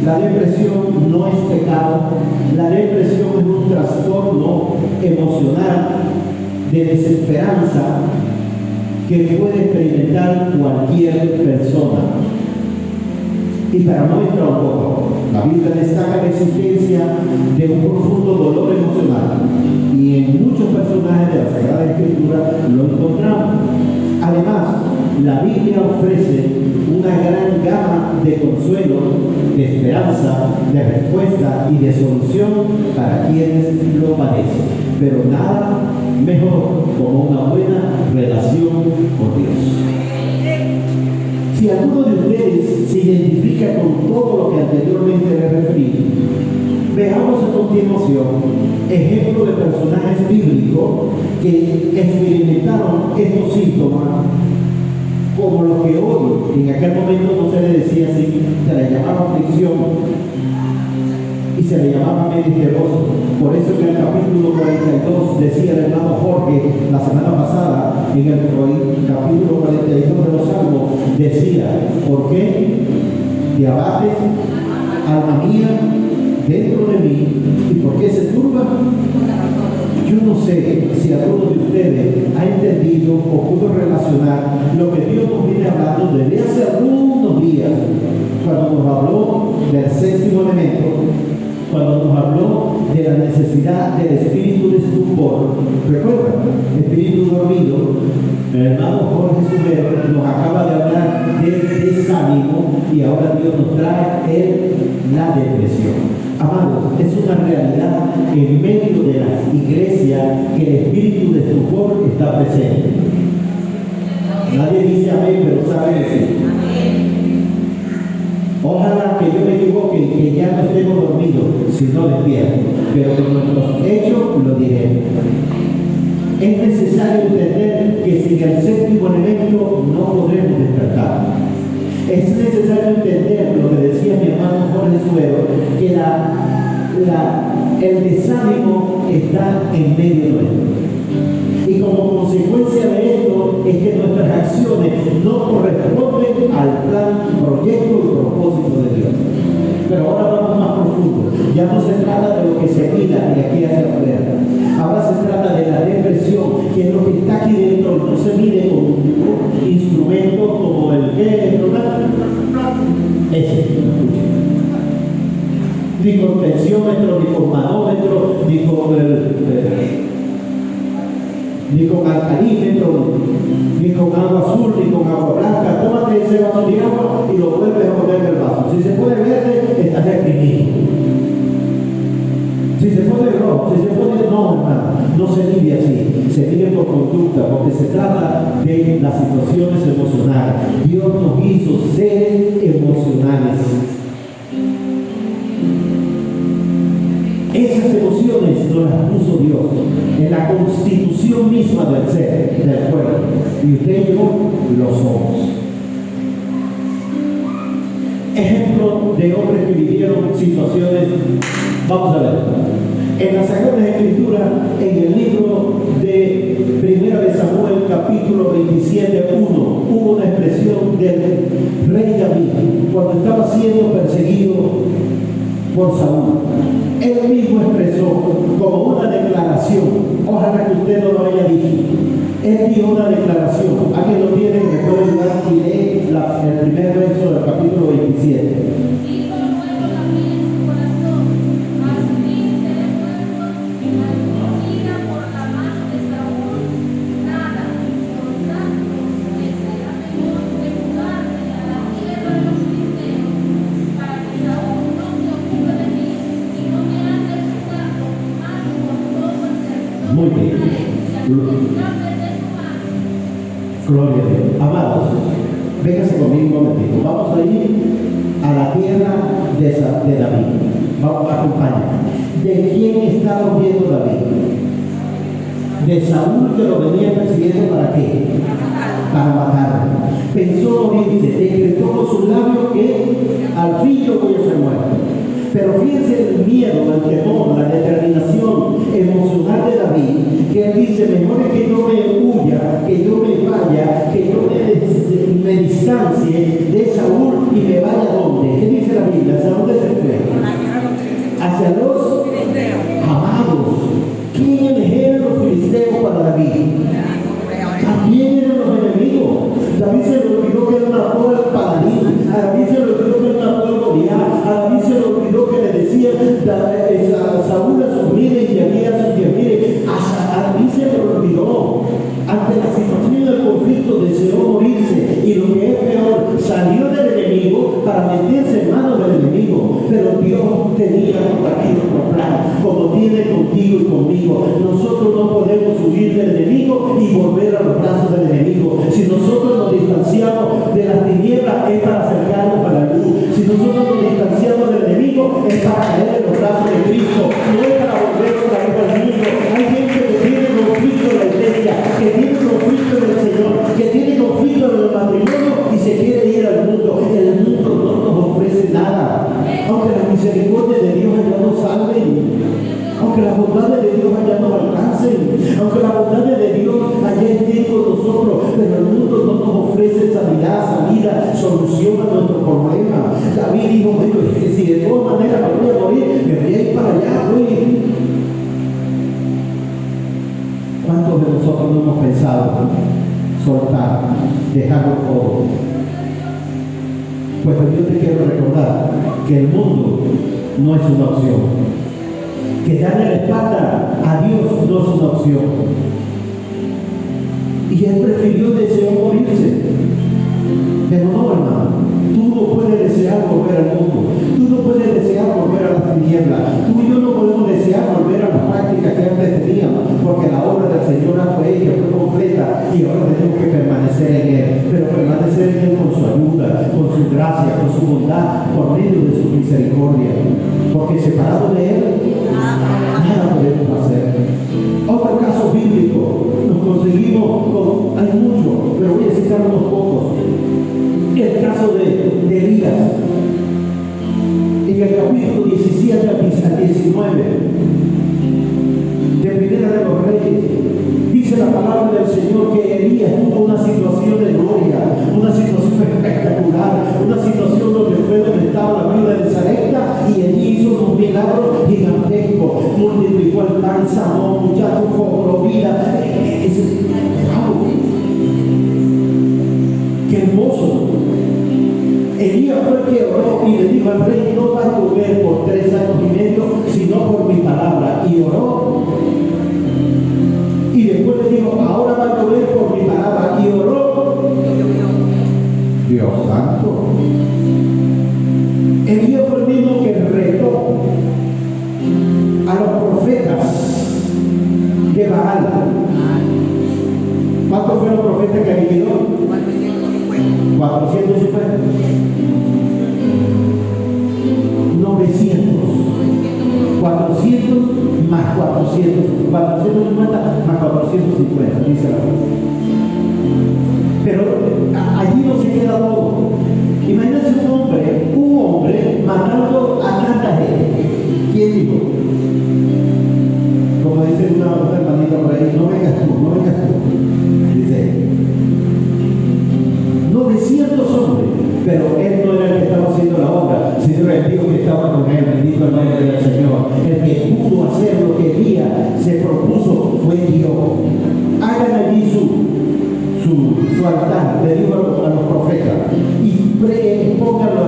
la depresión no es pecado, la depresión es un trastorno emocional de desesperanza que puede experimentar cualquier persona. Y para no entrar un poco, la Biblia destaca la existencia de un profundo dolor emocional, y en muchos personajes de la Sagrada Escritura lo encontramos. Además, la Biblia ofrece una gran gama de consuelo, de esperanza, de respuesta y de solución para quienes lo padecen. Pero nada mejor como una buena relación con Dios. Si alguno de ustedes se identifica con todo lo que anteriormente les referí, veamos a continuación ejemplos de personajes bíblicos que experimentaron estos síntomas, como lo que hoy, en aquel momento no se le decía así, se le llamaba aflicción y se le llamaba menesteroso. Por eso que en el capítulo 42 decía el hermano Jorge la semana pasada, en el capítulo 42 de los Salmos, decía, ¿por qué te abates, alma mía, dentro de mí? ¿Y por qué se turba? Yo no sé si alguno de ustedes ha entendido o pudo relacionar lo que Dios nos viene hablando desde hace algunos días, cuando nos habló del séptimo elemento, cuando nos habló de la necesidad del espíritu de estupor. ¿Recuerdan? Espíritu dormido. El hermano Jorge Sumero nos acaba de hablar del desánimo, y ahora Dios nos trae la depresión. Amados, es una realidad en medio de la iglesia que el espíritu de estupor está presente. Nadie dice amén, pero sabe decir. Ojalá que yo me equivoque y que ya no estemos dormidos, sino despiertos, pero con nuestros hechos lo diremos. Es necesario entender que sin el séptimo elemento no podremos despertar. Es necesario entender lo que decía mi hermano Jorge Suero, que el desánimo está en medio nuestro. Y como consecuencia de esto es que nuestras acciones no corresponden al plan, proyecto y propósito de Dios. Pero ahora vamos más profundo. Ya no se trata de lo que se mira de aquí hacia afuera. Ahora se trata de la depresión, que es lo que está aquí dentro, no se mide con un instrumento como el que ese. Ni con tensiómetro, ni con manómetro, ni con alcalímetro, ni con agua azul, ni con agua blanca. Tómate ese vaso de agua y lo vuelves a poner en el vaso. Si se pone verde, estás deprimido. Si se pone rojo, si se pone no, hermano, no se mide así, se mide por conducta, porque se trata de las situaciones emocionales. Dios nos hizo seres emocionales. Esas emociones nos las puso Dios en la constitución misma del ser, del cuerpo. Y usted y yo lo somos. Ejemplo de hombres que vivieron situaciones, vamos a ver. En las Sagradas Escrituras, en el libro de 1 de Samuel, capítulo 27:1, hubo una expresión del rey David cuando estaba siendo perseguido por Saúl. Él mismo expresó como una declaración, ojalá que usted no lo haya dicho. Él dio una declaración. ¿Alguien lo tiene? Me puede ayudar y lee el primer verso del capítulo 27. Muy bien. Gloria a Dios. Amados, véngase conmigo un momentito. Vamos a ir a la tierra de David. Vamos a acompañar. ¿De quién estaba viendo David? De Saúl, que lo venía persiguiendo. ¿Para qué? Para matarlo. Pensó morirse, decretó con sus labios que al fin yo voy a ser muerto. Pero fíjense el miedo, el temor, la determinación emocional de David, que él dice, mejor es que yo me huya, que yo me vaya, que yo me distancie de Saúl y me vaya a donde. ¿Qué dice la Biblia? ¿Hacia dónde se fue? Hacia los amados. ¿Quiénes eran los filisteos para David? También eran los enemigos. David se le olvidó que era una prueba del paladín. A David se le olvidó que era una prueba del Goliat. A David se le olvidó que le decía a Saúl a sus miles y a mí a sus 10,000. A David se le olvidó. Ante la situación del conflicto deseó morirse. Y lo que es peor, salió del enemigo para meterse en manos del enemigo. Pero Dios tenía compartido otro plan, como tiene contigo y conmigo. Nosotros no podemos huir del enemigo y volver a los brazos del enemigo. Si nosotros nos distanciamos de las tinieblas es para acercarnos a la luz. Si nosotros nos distanciamos del enemigo es para caer en los brazos de Cristo. No es para volver otra vez al mundo. Hay gente que tiene conflicto en la iglesia, que tiene conflicto en el Señor, que tiene conflicto en el matrimonio y se quiere ir al mundo. El mundo no nos ofrece nada. Aunque las misericordias de Dios allá nos salven, aunque las bondades de Dios allá nos alcancen, aunque las bondades de Dios allá estén con nosotros, pero el mundo no nos ofrece sanidad, salida, solución a nuestro problema. David dijo, bueno, es que si de todas maneras me voy a morir, me voy a ir para allá, güey. ¿Cuántos de nosotros no hemos pensado soltar, dejarlo todo? Pues yo te quiero recordar que el mundo no es una opción. Que darle la espalda a Dios no es una opción. Y él prefirió, deseó morirse. Pero no, hermano, tú no puedes desear volver al mundo. Tú no puedes desear volver a las tinieblas. Tú y yo no podemos desear volver a las prácticas que antes teníamos, porque la obra del Señor fue hecha, fue completa, y ahora tenemos que permanecer en Él. Pero permanecer en Él con su ayuda, con su gracia, con su bondad, por medio de su misericordia. Porque separado de Él, nada podemos hacer. Otro caso bíblico del capítulo 17 al 19 de Primera de los Reyes, dice la palabra del Señor que Elías tuvo una situación de gloria, una situación espectacular, una situación donde fue donde estaba la viuda de Sarepta y allí hizo un milagro gigantesco, multiplicó el pan, sanó muchachos, cobró vida. ¡Wow! ¡Qué hermoso! Elías fue el que oró y le dijo al rey: no va a llover por 3 años y medio, sino por mi palabra. Y oró. Y después le dijo: ahora va a llover por mi palabra. Y oró. Dios santo. Elías fue el mismo que retó a los profetas de Baal. ¿Cuántos fueron los profetas que vivió? 450. 900. 400 más 400. 450 más 450, dice la Biblia. Pero allí no se queda todo. Imagínense un hombre matando a tanta gente. ¿Quién dijo? Como dice una hermanita por ahí: no vengas tú. Dice 900 hombres, pero él no era el que estaba haciendo la obra, sino el Dios que estaba con él. Bendito el nombre del Señor. El que pudo hacer lo que Elías se propuso fue Dios. Hagan allí su altar, le digo a los profetas, y pónganlo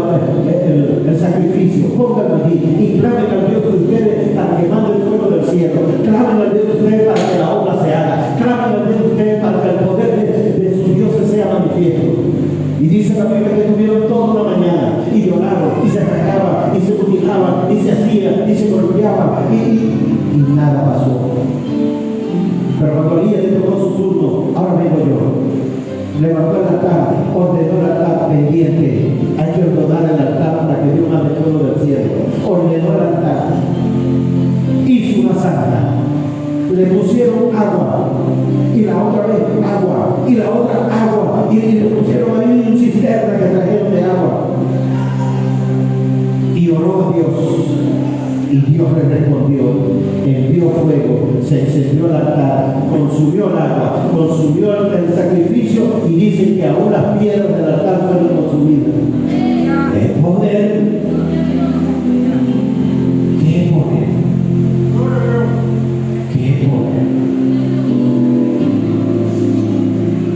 el sacrificio, pónganlo allí, y clamen al Dios de ustedes para que mande el fuego del cielo, clamen al Dios de ustedes para que la obra se haga, clamen al Dios de ustedes para que el poder de sus dioses sea manifiesto. Y dice la Biblia que estuvieron toda la mañana y lloraron y se atacaban y se mutilaban y se hacían y se golpeaban y nada pasó. Pero cuando Elías le tocó su turno, ahora vengo yo, levantó el altar, ordenó el altar pendiente, hay que ordenar el altar para que Dios mande fuego del cielo. Ordenó el altar, hizo una zanja, le pusieron agua, y la otra vez agua, y la otra agua, y le pusieron ahí un cisterna que trajeron de agua. Y oró a Dios, y Dios le respondió, envió fuego, se encendió el altar, consumió el agua, consumió el sacrificio, y dice que aún las piedras del altar fueron consumidas. ¡Qué poder! ¡Qué poder! ¡Qué poder!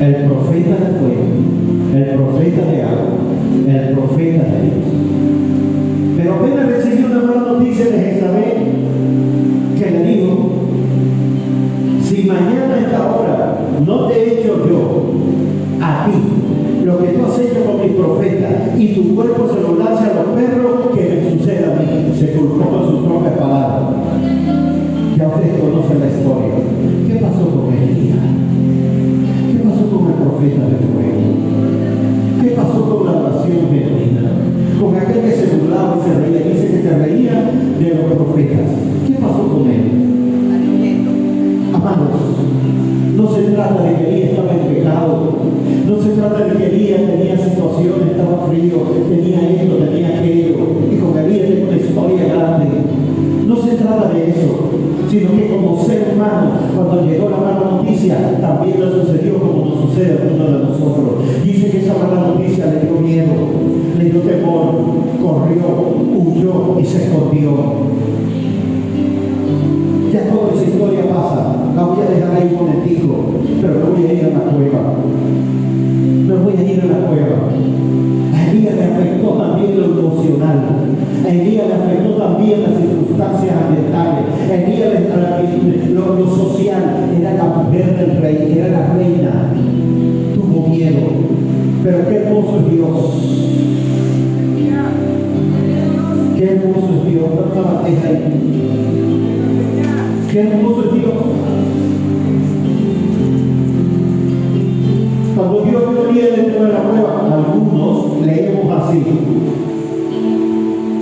El profeta de fuego, el profeta de agua, el profeta de Dios. Pero apenas recibió una mala noticia de Jezabel, que le dijo: si mañana a esta hora no te he hecho yo a ti lo que tú has hecho con mis profetas, y tu cuerpo se lo lance a los perros, que me suceda a mí. Se culpó con sus propias palabras. Ya ustedes conocen la historia. ¿Qué pasó con Elías? ¿Qué pasó con el profeta del fuego? ¿Qué pasó con la oración genuina? Con aquel que se burlaba y se reía. Dice que se reía de los profetas. ¿Qué pasó con él? Amados, no se trata de que Elías estaba en pecado. No se trata de que Elías tenía situaciones, estaba frío, tenía esto, tenía aquello. Y con Elías tengo una historia grande. No se trata de eso, sino que como ser humano, cuando llegó la mala noticia, también le sucedió como nos sucede a uno de nosotros. Dice que esa mala noticia le dio miedo, le dio temor, corrió, huyó y se escondió. Ya toda esa historia pasa, la voy a dejar ahí un momentico, pero me voy a ir a la cueva. Me voy a ir a la cueva. A Elías le afectó también lo emocional. A Elías le afectó también las circunstancias ambientales. A Elías lo social. Era la mujer del rey, era la reina. Tuvo miedo. Pero qué hermoso es Dios. Qué hermoso es Dios. No la bandeja ahí. Qué hermoso es Dios. Cuando Dios vio a Elías dentro de la cueva, algunos leemos así.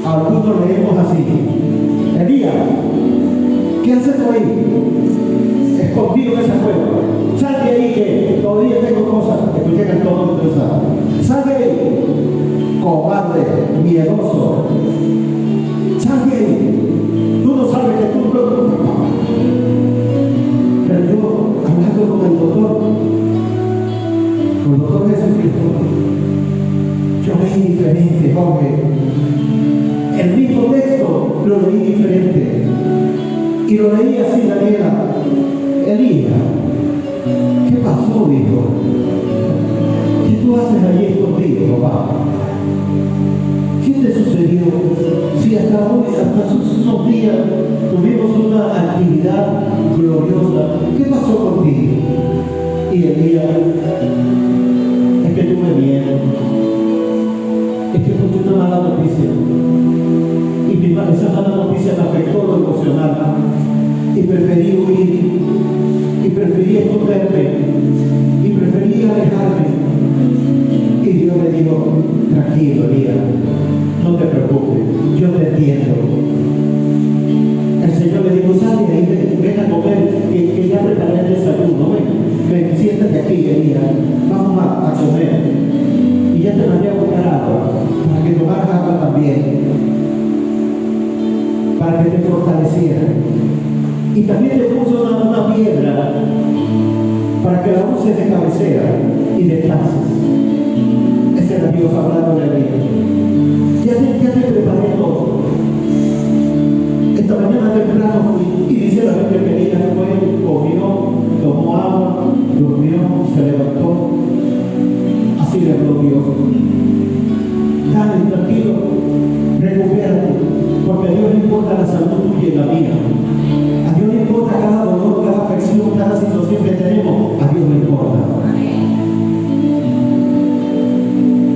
Algunos leemos así. Elías, ¿qué haces tú ahí? Escondido en esa cueva. Sal de ahí que todavía tengo cosas. Escuchen el tono de esa. Sal de ahí. Cobarde, miedoso. Y lo leía así, Daniela. Elías, ¿qué pasó, hijo? ¿Qué tú haces allí escondido, papá? ¿Qué te sucedió? Si hasta hoy, hasta hace unos días, tuvimos una actividad gloriosa. ¿Qué pasó contigo? Y Elías, es que tuve miedo. Es que escuché una mala noticia. Y esa mala noticia me afectó lo emocional. Y preferí huir. Y preferí esconderme. Y preferí alejarme. Y Dios me dijo, tranquilo, Elías, no te preocupes, yo te entiendo. El Señor le dijo, sal de ahí, ven a comer, que ya preparé el desayuno, ven, siéntate aquí, Elías, vamos a comer. Y ya te mandé a buscar agua, para que tomaras agua también, para que te fortaleciera. Y también te puso una piedra, para que la uses de cabecera y descanses. Ese era Dios hablando de mí. Ya te preparé todo. Esta mañana temprano fui y dice la Biblia que ella fue, comió, tomó agua, durmió, se levantó. Así le habló Dios. Dale, tranquilo, recupérate, porque a Dios le importa la salud tuya y la mía. A Dios le importa cada dolor, cada afección, cada situación que tenemos. A Dios le importa.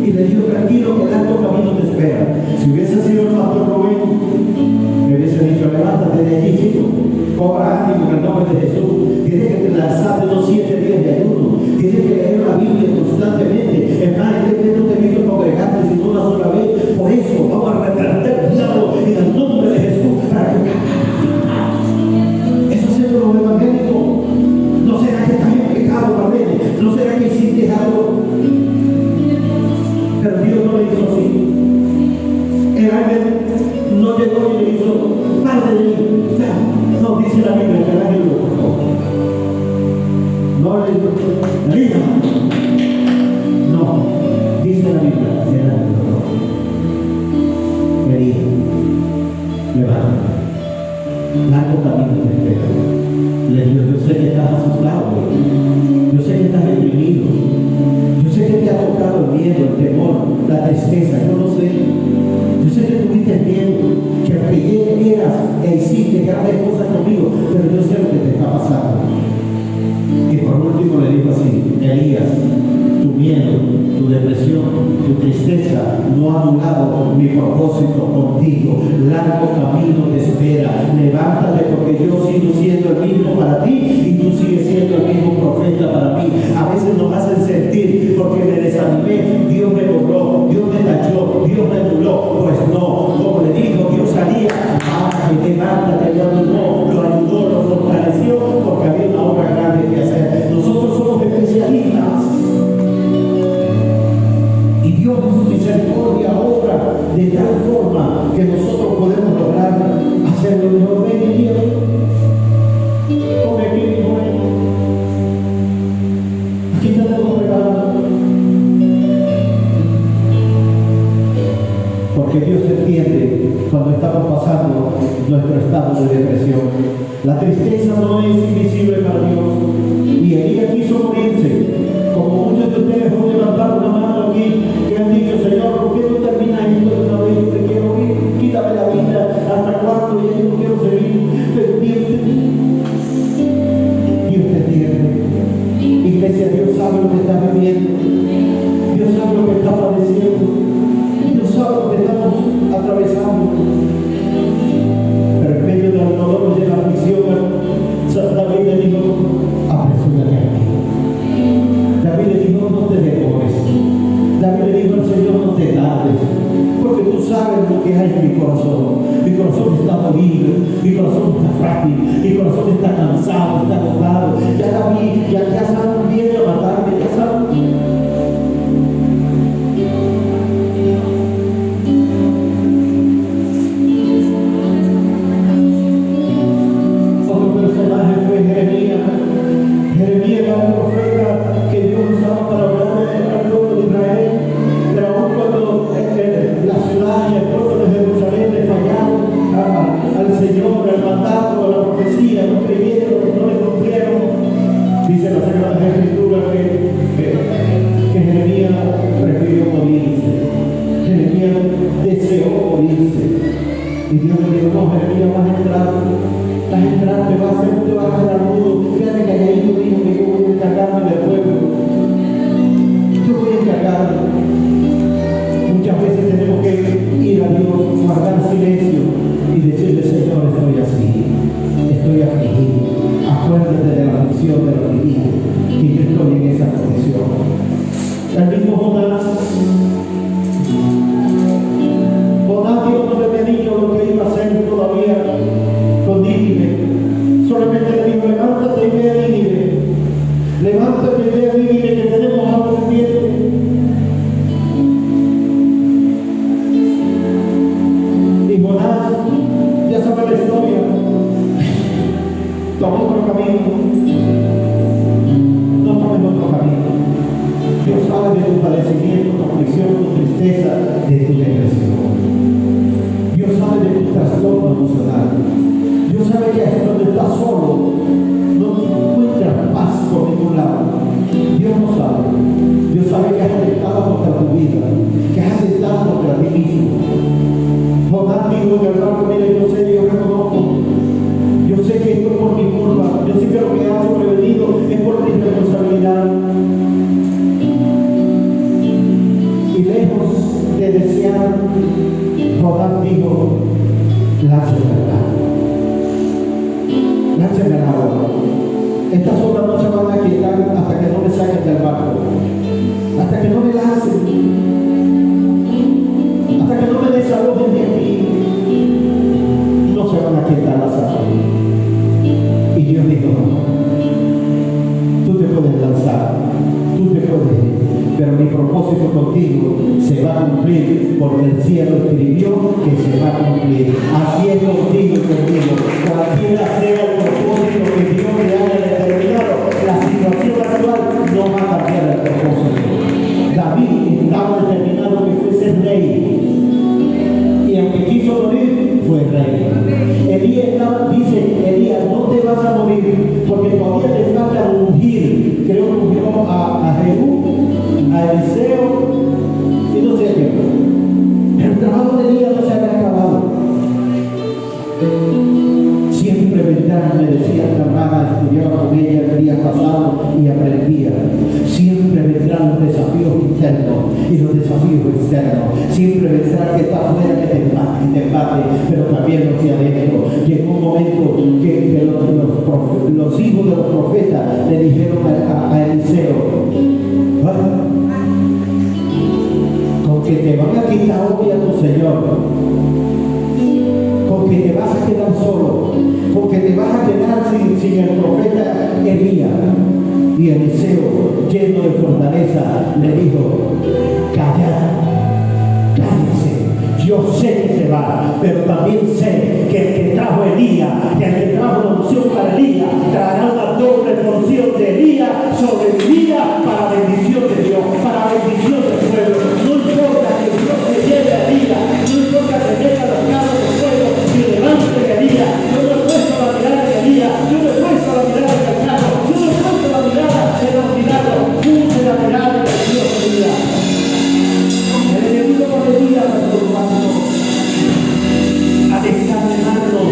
Y le dijo, tranquilo, que el alto camino te espera. Si hubiese sido el pastor Rubén, me hubiese dicho, levántate de allí, chico, cobra ánimo en el nombre de Jesús. Tienes que lanzarte los 7 días de ayuno. Tienes que leer la Biblia constantemente. Es más, este no te he visto congregarte sino una sola vez. Por eso, vamos a reprender el diablo en el nombre de Jesús. Para que eso es lo evangélico. ¿No será que estás en pecado, Marlene? ¿No será que hiciste algo? Pero Dios no le hizo así. El ángel no llegó y le hizo, parte de mí. No, dice la Biblia que el ángel lo tocó. No le dijo, Elías. No, dice la Biblia que el ángel lo tocó. Elías, levántate. Largo camino te espera. Le dijo, yo sé que estás asustado. Yo sé que estás deprimido. Yo sé que te ha tocado el miedo, el temor, la tristeza, yo lo sé. Yo sé que tuviste miedo, que eras e hiciste grandes cosas conmigo, pero yo sé lo que te está pasando. Y por último le dijo así, Elías, tu miedo, tu depresión, tu tristeza no ha anulado mi propósito contigo. Largo camino te espera. Levántate porque yo sigo siendo el mismo para ti y tú sigues siendo el mismo profeta para mí. A veces nos hacen sentir porque me desanimé, Dios me borró, Dios me tachó, Dios me anuló. Pues no, como le dijo, Dios salía, levántate, lo ayudó, lo fortaleció porque había una obra grande que hacer. Nosotros somos especialistas. Y Dios en su misericordia obra de tal forma que nosotros podemos lograr hacer lo mejor. Ven, Dios, come aquí, mi joven. Aquí te tengo preparado. Porque Dios entiende cuando estamos pasando nuestro estado de depresión. La tristeza no es invisible para Dios. Y Elías quiso morirse. Como muchos de ustedes han levantado una mano aquí que han dicho, Señor, ¿por qué no terminas esto de una vez? Yo te quiero ir, quítame la vida, ¿hasta cuándo? Y yo no quiero seguir. Pero Dios te entiende. Iglesia, Dios sabe lo que estás viviendo. Dios sabe lo que estás padeciendo. Dios sabe lo que estamos atravesando. Pero en medio del dolor y de la aflicción, David le dijo, apresúrate aquí. David le dijo, no te demores. David le dijo al Señor, no te tardes, porque tú sabes lo que hay en mi corazón. Mi corazón está dolido, mi corazón está frágil, mi corazón está cansado, está agotado. Ya David, ya están viendo a matarme, ya están. Jeremías era un profeta que Dios usaba para hablar al pueblo de Israel, pero aún cuando la ciudad y el pueblo de Jerusalén le fallaron al Señor, al mandato, a la profecía no, Jeremías, vas a entrar, te vas a quedar mudo. Fíjate que ahí dijo que yo voy a encargarme del pueblo. Yo voy a encargarme. Muchas veces tenemos que ir a Dios, guardar silencio y decirle, Señor, estoy así, estoy afligido. Acuérdate de la aflicción de los afligidos, que yo estoy en esa condición. El mismo Jonás Dios no le había dicho lo que iba a hacer todavía con Nínive. Solamente le dijo, levántate y ve a Nínive. Levántate y ve a Nínive, que tenemos agua pendiente. Y Jonás, ya sabe la historia, tomó otro camino. No tomes otro camino. Dios sabe de tu padecimiento, tu aflicción, tu tristeza, de tu depresión. Dios sabe de tu trastorno emocional. Dios sabe que hasta donde estás solo no encuentras paz por ningún lado. Dios lo sabe. Dios sabe que has atentado contra tu vida, que has atentado contra ti mismo. Jonás dijo en el barco, mire, yo sé, yo reconozco. Yo sé que esto es por mi culpa. Yo sé que lo que ha sobrevenido es por mi responsabilidad. Y lejos de desear, Jonás dijo, lánzame al agua. Lánzame al agua. Estas olas no se van a quitar hasta que no me saquen del barco. Hasta que no me lancen. Hasta que no me desalojen de aquí. No se van a quitar las aguas. Y Dios dijo, no. Tú te puedes lanzar. Tú te puedes ir. Pero mi propósito contigo se va a cumplir, porque el cielo escribió que se va a cumplir. Así es contigo y conmigo. Cualquiera sea el propósito que Dios le haya determinado, la situación actual no va a cambiar el propósito. David estaba determinado que fuese rey, y aunque quiso morir, fue rey. Elías, no te vas a morir, porque todavía te falta ungir. Creo que ungió a Jehú, a Eliseo y no sé a qué. El trabajo de Elías no se había acabado. Siempre vendrán, me decía mi hermana, estudiaba con ella el día pasado y aprendía. Siempre vendrán los desafíos internos y los desafíos externos. Siempre vendrán que está afuera, que te empate, pero también los de adentro. Llegó un momento que los hijos de los profetas le dijeron a Eliseo, con que te van a quitar hoy a tu Señor, con que te vas a quedar solo, con que te vas a quedar sin el profeta Elías. Y Eliseo, lleno de fortaleza, le dijo, cállense, yo sé que se va, pero también sé que el que trajo Elías, que el que trajo la unción para Elías, traerá una doble porción de Elías sobre mi vida para bendición de Dios, para bendición del pueblo. No importa que Dios se lleve a Elías, no importa que venga los carros del pueblo y levante a Elías. Yo no he puesto la mirada en Elías, yo no he puesto la mirada en el carro, yo no he puesto la mirada en los milagros, puse la mirada en el Dios de Elías. El enemigo no le diga a nuestro hermano a desencadenarnos.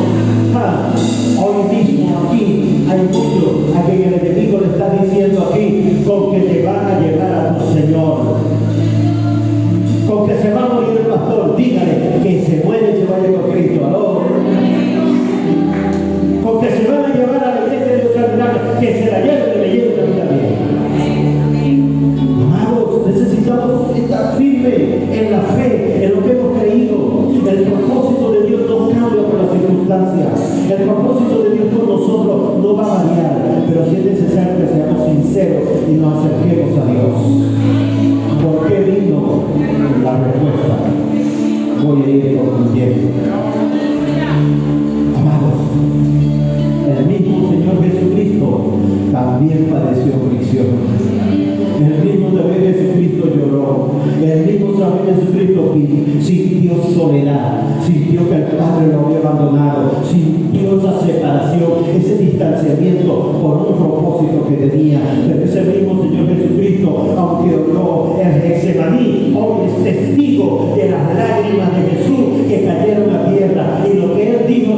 Hoy mismo aquí hay muchos a quien el enemigo le está diciendo aquí, con que te van a llevar a tu Señor, con que se va a morir el pastor, dígale que se muere y se vaya con Cristo. ¿Aló? Con que se van a llevar a la iglesia de los que se la lleven y le lleven a mí también. Amados, necesitamos estar firmes en la fe, en lo que hemos creído. El propósito de Dios no cambia por las circunstancias. El propósito de Dios por nosotros no va a variar, pero sí es necesario que seamos sinceros y nos acerquemos a Dios. ¿Por qué vino la respuesta? Voy a ir concluyendo. Amados, el mismo Señor Jesucristo también padeció aflicción. El mismo también Jesucristo lloró. El mismo también Jesucristo sintió soledad, sintió que el Padre lo había abandonado, sintió esa separación, ese distanciamiento por un propósito que tenía. Pero ese mismo Señor Jesucristo, aunque oró en Getsemaní, hoy es testigo de las lágrimas de Jesús que cayeron a tierra, y lo que Él dijo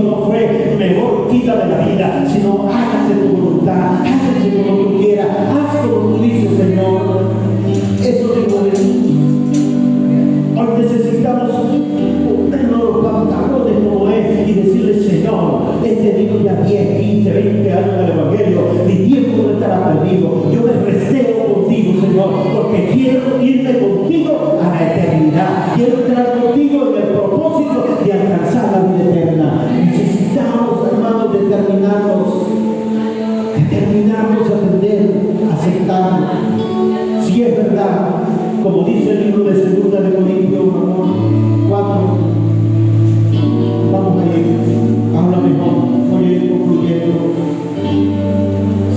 he tenido ya 10, 15, 20 años en el Evangelio, mi tiempo no estará perdido. Yo me receo contigo, Señor, porque quiero irme contigo a la eternidad. Quiero estar contigo en el propósito de alcanzar la vida eterna. Necesitamos, hermanos, determinarnos a aprender, a aceptar. Si es verdad, como dice el libro de 2 de Corintios 4, vamos a ir, habla mejor, voy a ir concluyendo.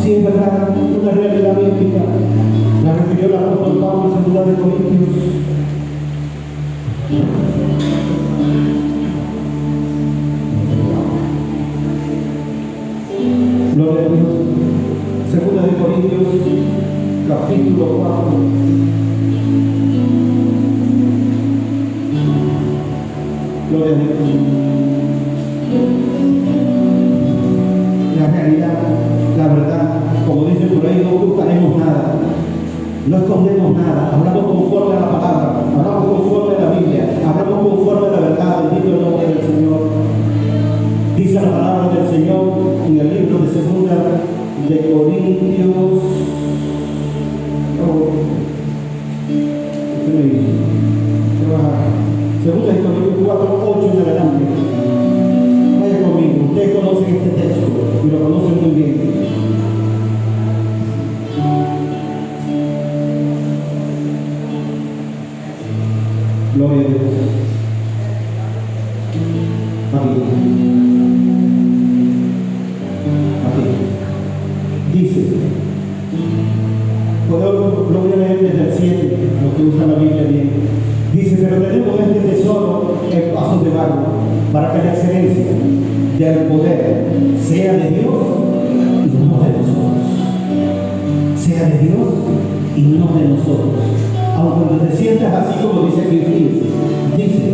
Si es verdad, una realidad bíblica, la refirió el apóstol Pablo en 2 de Corintios. Gloria a Dios. 2 de Corintios, capítulo 4. Gloria a Dios. La realidad, la verdad, como dicen por ahí, no ocultaremos nada, no escondemos nada, hablamos conforme a la palabra, hablamos conforme a la Biblia, hablamos conforme a la verdad. Bendito el nombre del Señor. Dice la palabra del Señor en el libro de 2 de Corintios. ¿Qué me dice? Segunda de Corintios 4, 8 en adelante. Vaya conmigo, ustedes conocen este texto y lo conocen muy bien. Gloria a Dios. Aquí. Dice, lo voy a leer desde el 7, lo que usa la Biblia bien. Dice, pero tenemos este tesoro en vasos de barro, para que la excelencia del poder sea de Dios y no de nosotros. Sea de Dios y no de nosotros. Aunque cuando te sientas así como dice aquí, dice,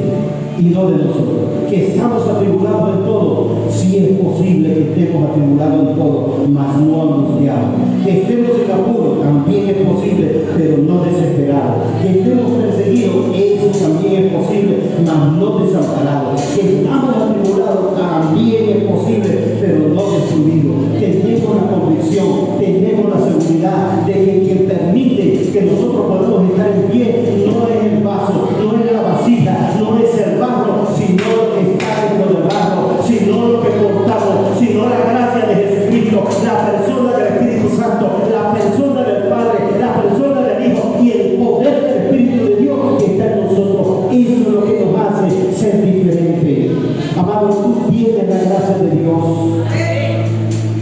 y no de nosotros, que estamos atribulados en todo, si es posible que estemos atribulados en todo, mas no angustiados, que estemos en apuro, también es posible, pero no desesperados, que estemos perseguidos, eso también es posible, mas no desamparados, que estamos atribulados, también es posible, pero no destruidos, tenemos la convicción, tenemos la seguridad de que quien permite que nosotros podamos estar en pie no es el vaso, no es la vasija, no es el barro, sino lo que está dentro del barro, sino lo que portamos, sino la gracia de Jesucristo, la persona del Espíritu Santo, la persona del Padre, la persona del Hijo y el poder del Espíritu de Dios que está en nosotros. Eso es lo que nos hace ser diferentes. Amado, tú tienes la gracia de Dios.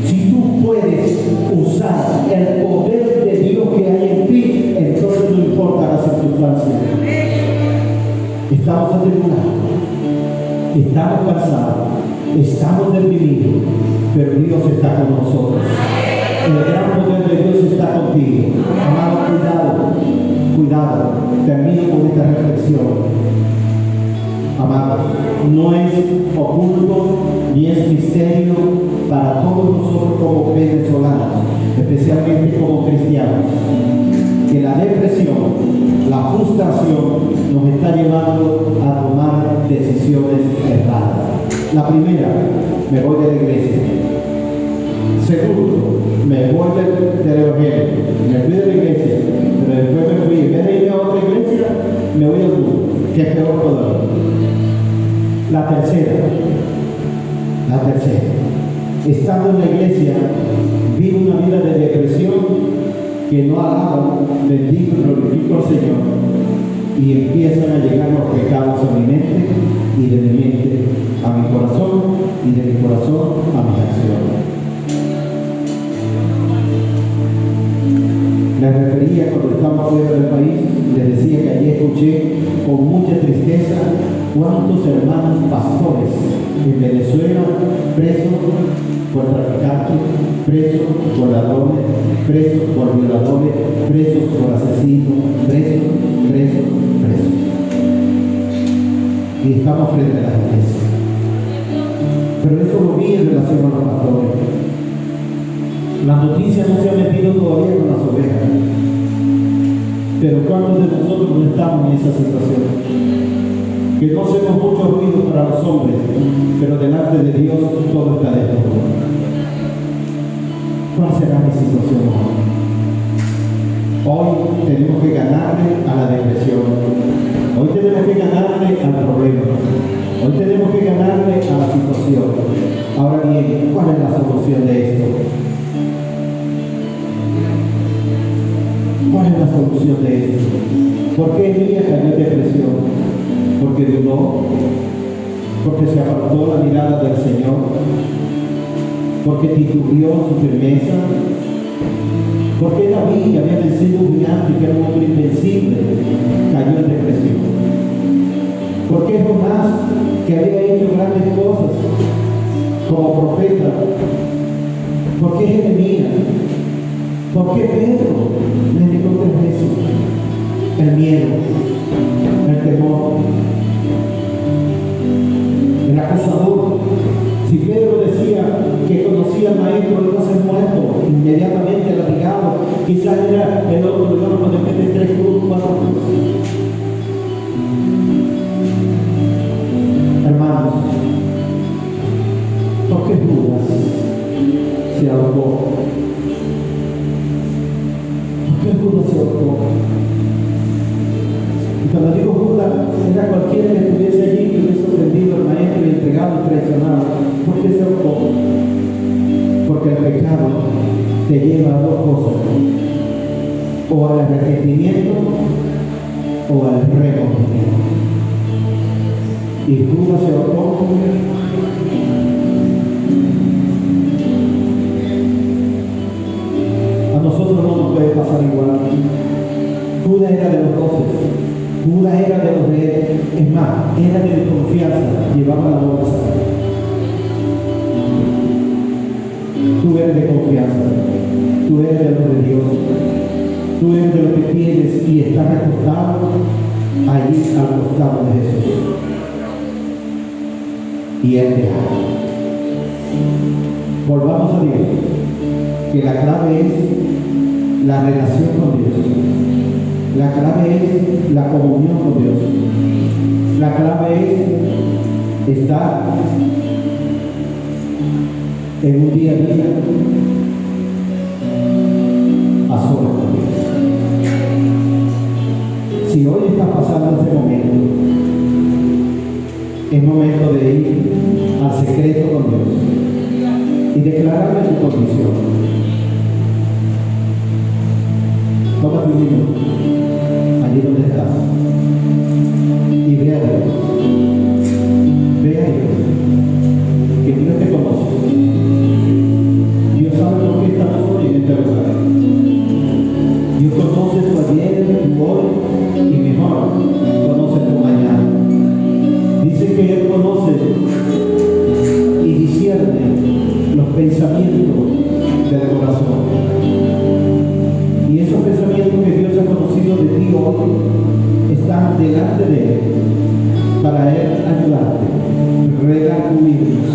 Si tú puedes usar el poder de Dios que hay en ti, entonces no importa la circunstancia. Estamos atribulados, estamos cansados, estamos deprimidos, pero Dios está con nosotros. El gran poder de Dios está contigo. Amado, cuidado, termino con esta reflexión. Amados, no es oculto ni es misterio para todos nosotros como venezolanos, especialmente como cristianos, que la depresión, la frustración nos está llevando a tomar decisiones erradas. La primera, me voy de la iglesia. Segundo, me voy del evangelio. Me fui de la iglesia, pero después me fui. En vez de irme a otra iglesia, me voy al mundo, que es peor todavía. La tercera, estando en la iglesia, vivo una vida de depresión que no alabo, bendigo y glorifico al Señor, y empiezan a llegar los pecados a mi mente y de mi mente a mi corazón y de mi corazón a mis acciones. Les refería cuando estaba fuera del país, les decía que allí escuché con mucha tristeza cuántos hermanos pastores en Venezuela presos por traficantes, presos por ladrones, presos por violadores, presos por asesinos, presos. Y estamos frente a la iglesia. Pero eso lo vi en relación a los pastores. Las noticias no se han metido todavía con las ovejas. Pero ¿cuántos de nosotros no estamos en esa situación? Que no hacemos mucho ruido para los hombres, pero delante de Dios todo está de situación hoy. Hoy tenemos que ganarle a la depresión. Hoy tenemos que ganarle al problema. Hoy tenemos que ganarle a la situación. Ahora bien, ¿cuál es la solución de esto? ¿Cuál es la solución de esto? ¿Por qué Elías cayó en depresión? Porque dudó, porque se apartó la mirada del Señor, porque titubeó su firmeza, porque David, que había vencido un gigante, que era un hombre invencible, cayó en depresión. Porque Jonás, que había hecho grandes cosas como profeta, porque Jeremías, porque Pedro le negó 3 veces. El miedo, el temor, el acusador. Si Pedro decía que conocía al maestro, iba a ser muerto, inmediatamente latigado. Quizás era el otro, digamos, de 3 cruz, 4 cruz. Hermanos, ¿por qué Judas se ahorcó? ¿Por qué Judas se ahorcó? Y cuando digo Judas, era cualquiera que estuviese allí, que hubiese ofendido al maestro y entregado y traicionado. ¿Por qué se ahorcó? Porque el pecado te lleva a 2 cosas: o al arrepentimiento o al remordimiento. Y Judas se ahorcó. A nosotros no nos puede pasar igual. Judas era de los 12. Judas era de los de, es más, era de confianza, llevaba la bolsa. Tú eres de confianza, tú eres de los de Dios, tú eres de los que tienes y estás recostado allí al costado de Jesús. Y Él te ama. Volvamos a Dios, que la clave es la relación con Dios. La clave es la comunión con Dios. La clave es estar en un día a día a solas con Dios. Si hoy estás pasando este momento, es momento de ir al secreto con Dios y declararle tu condición. Toma tu minuto allí donde estás y ve a Dios. Ve a Dios, que Dios te conoce. Dios sabe por qué estamos hoy en este lugar. Dios conoce tu ayer, tu hoy y mejor, conoce tu mañana. Dice que Él conoce y discierne los pensamientos del corazón. Y esos pensamientos que Dios ha conocido de ti hoy están delante de Él para Él ayudarte, redarguirlos.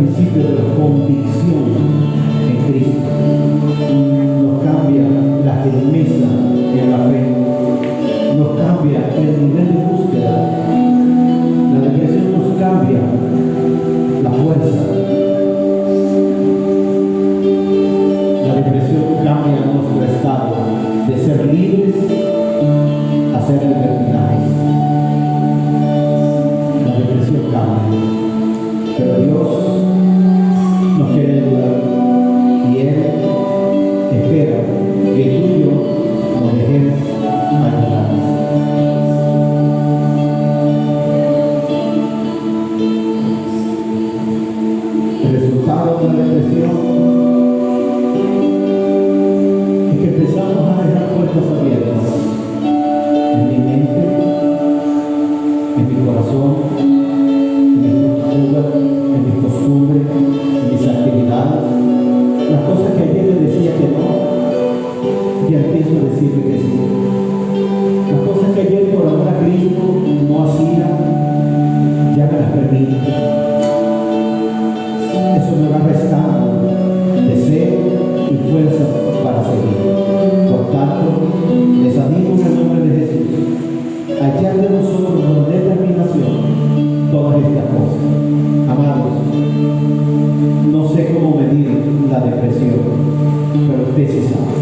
principio de la convicción en Cristo. Nos cambia la firmeza en la fe. Nos cambia el nivel de búsqueda. La depresión nos cambia la fuerza. La depresión cambia nuestro estado de ser libres a ser libertinajes. La depresión cambia. Pero Dios nos quiere ayudar y Él espera que tú y yo nos dejemos ayudar. El resultado de la depresión es que empezamos a dejar puertas abiertas en mi mente, en mi corazón, en mis costumbres, en mis actividades. Las cosas que ayer le decía que no, ya empiezo a decirle que sí. Las cosas que ayer por amor a Cristo no hacía, ya me las permito. Eso me va restando deseo y fuerza para seguir. Por tanto, les animo en el nombre de Jesús a echar de nosotros con determinación todas estas cosas. Amados, no sé cómo medir la depresión, pero usted sí sabe.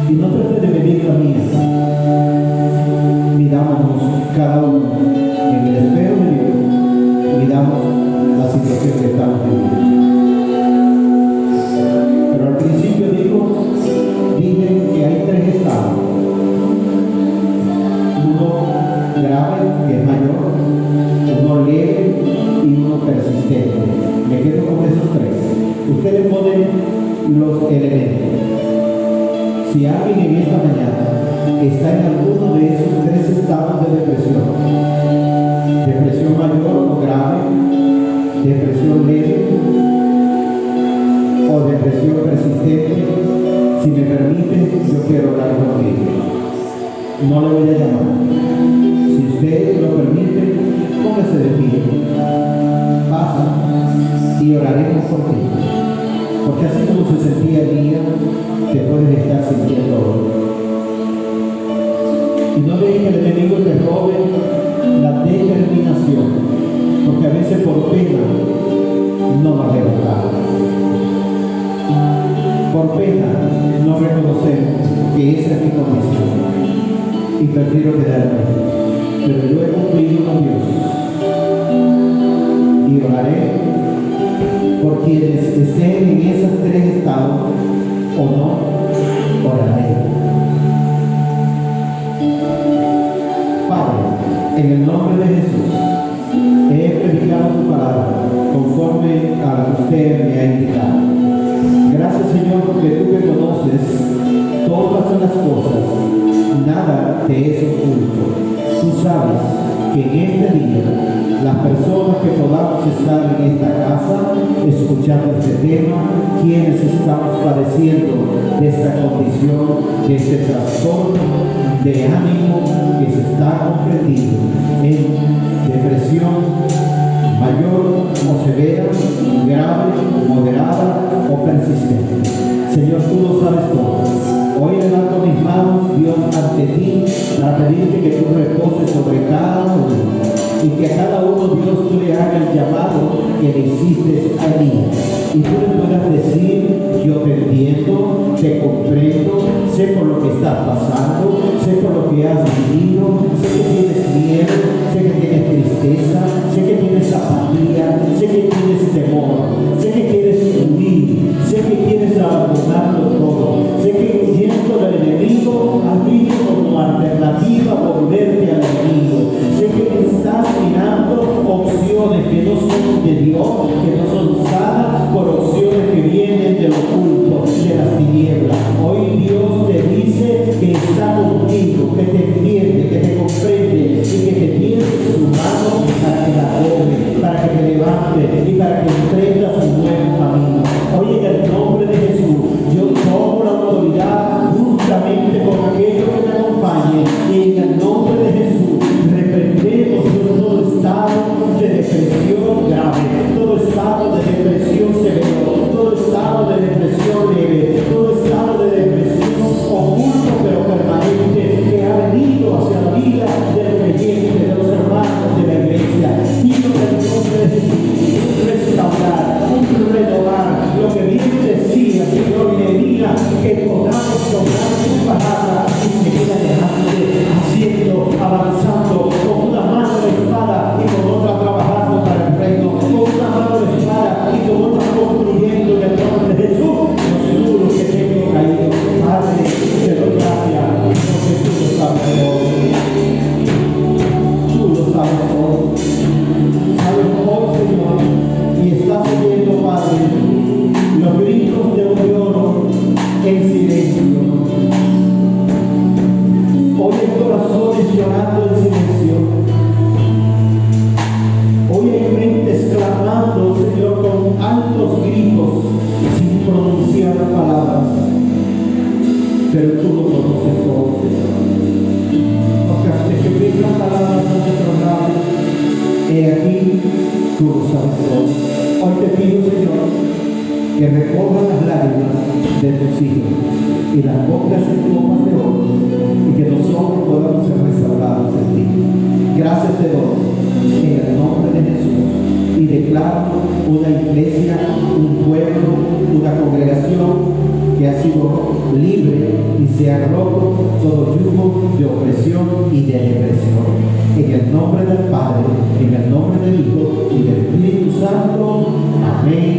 Y no trate de medir la mía. Mirámonos cada uno en el espejo de Dios, miramos la situación que estamos viviendo. Pero al principio dije que hay tres estados. Uno grave, que es mayor, uno leve y uno persistente. Me quedo con esos tres. Ustedes ponen los elementos. Si alguien en esta mañana está en alguno de esos tres estados de depresión, depresión mayor o grave, depresión leve o depresión persistente, si me permite, yo quiero hablar contigo. No le voy a llamar. Si usted lo permite, póngase de pie. Pasa y oraremos por ti. Porque así como se sentía el día, te puedes estar sintiendo hoy. Y no dejes que el enemigo te robe la determinación, porque a veces por pena no nos levantamos. Por pena no reconocemos que esa es mi condición y prefiero quedarme. Pero yo he cumplido con Dios y oraré por quienes estén en esos tres estados o no, oraré. Padre, en el nombre de Jesús, he predicado tu palabra conforme a lo que usted me ha indicado. Gracias, Señor, porque tú que conoces todas las cosas, nada te es oculto. Tú sabes que en este día, las personas que podamos estar en esta casa, escuchando este tema, quienes estamos padeciendo de esta condición, de este trastorno de ánimo que se está convirtiendo en depresión mayor o severa, grave, moderada o persistente. Señor, tú lo sabes todo. Hoy levanto mis manos, Dios, ante ti, para pedirte que tú reposes sobre cada uno y que a cada uno, Dios, tú le hagas el llamado que le hiciste a Elías. Y tú le puedas decir: yo te entiendo, te comprendo, sé por lo que estás pasando, sé por lo que has vivido, sé que tienes miedo, sé que tienes tristeza, sé que tienes apatía, sé que tienes temor, sé que quieres huir, sé que quieres abandonarlo todo, sé que huyendo del enemigo has visto como alternativa volverte al enemigo, sé que estás mirando opciones que no son de Dios, que no son sanas, por opciones que vienen del oculto, de las tinieblas. Hoy Dios te dice que está contigo, que te entiende, que te comprende y que te tiene en su mano para que la tome, para que te levante y para que emprendas un nuevo camino. Hoy en el nombre de Jesús, yo tomo la autoridad juntamente con aquellos que me acompañen y en el nombre de Jesús reprendemos todo estado de depresión grave, todo estado He aquí, tú lo sabes todo. Hoy te pido, Señor, que recojas las lágrimas de tus hijos y las pongas en copas de oro y que nosotros podamos ser restaurados en ti. Gracias te doy en el nombre de Jesús y declaro una iglesia, un pueblo, una congregación que ha sido libre y se ha roto todo yugo de opresión y de depresión. En el nombre del Padre, en el nombre del Hijo y del Espíritu Santo. Amén.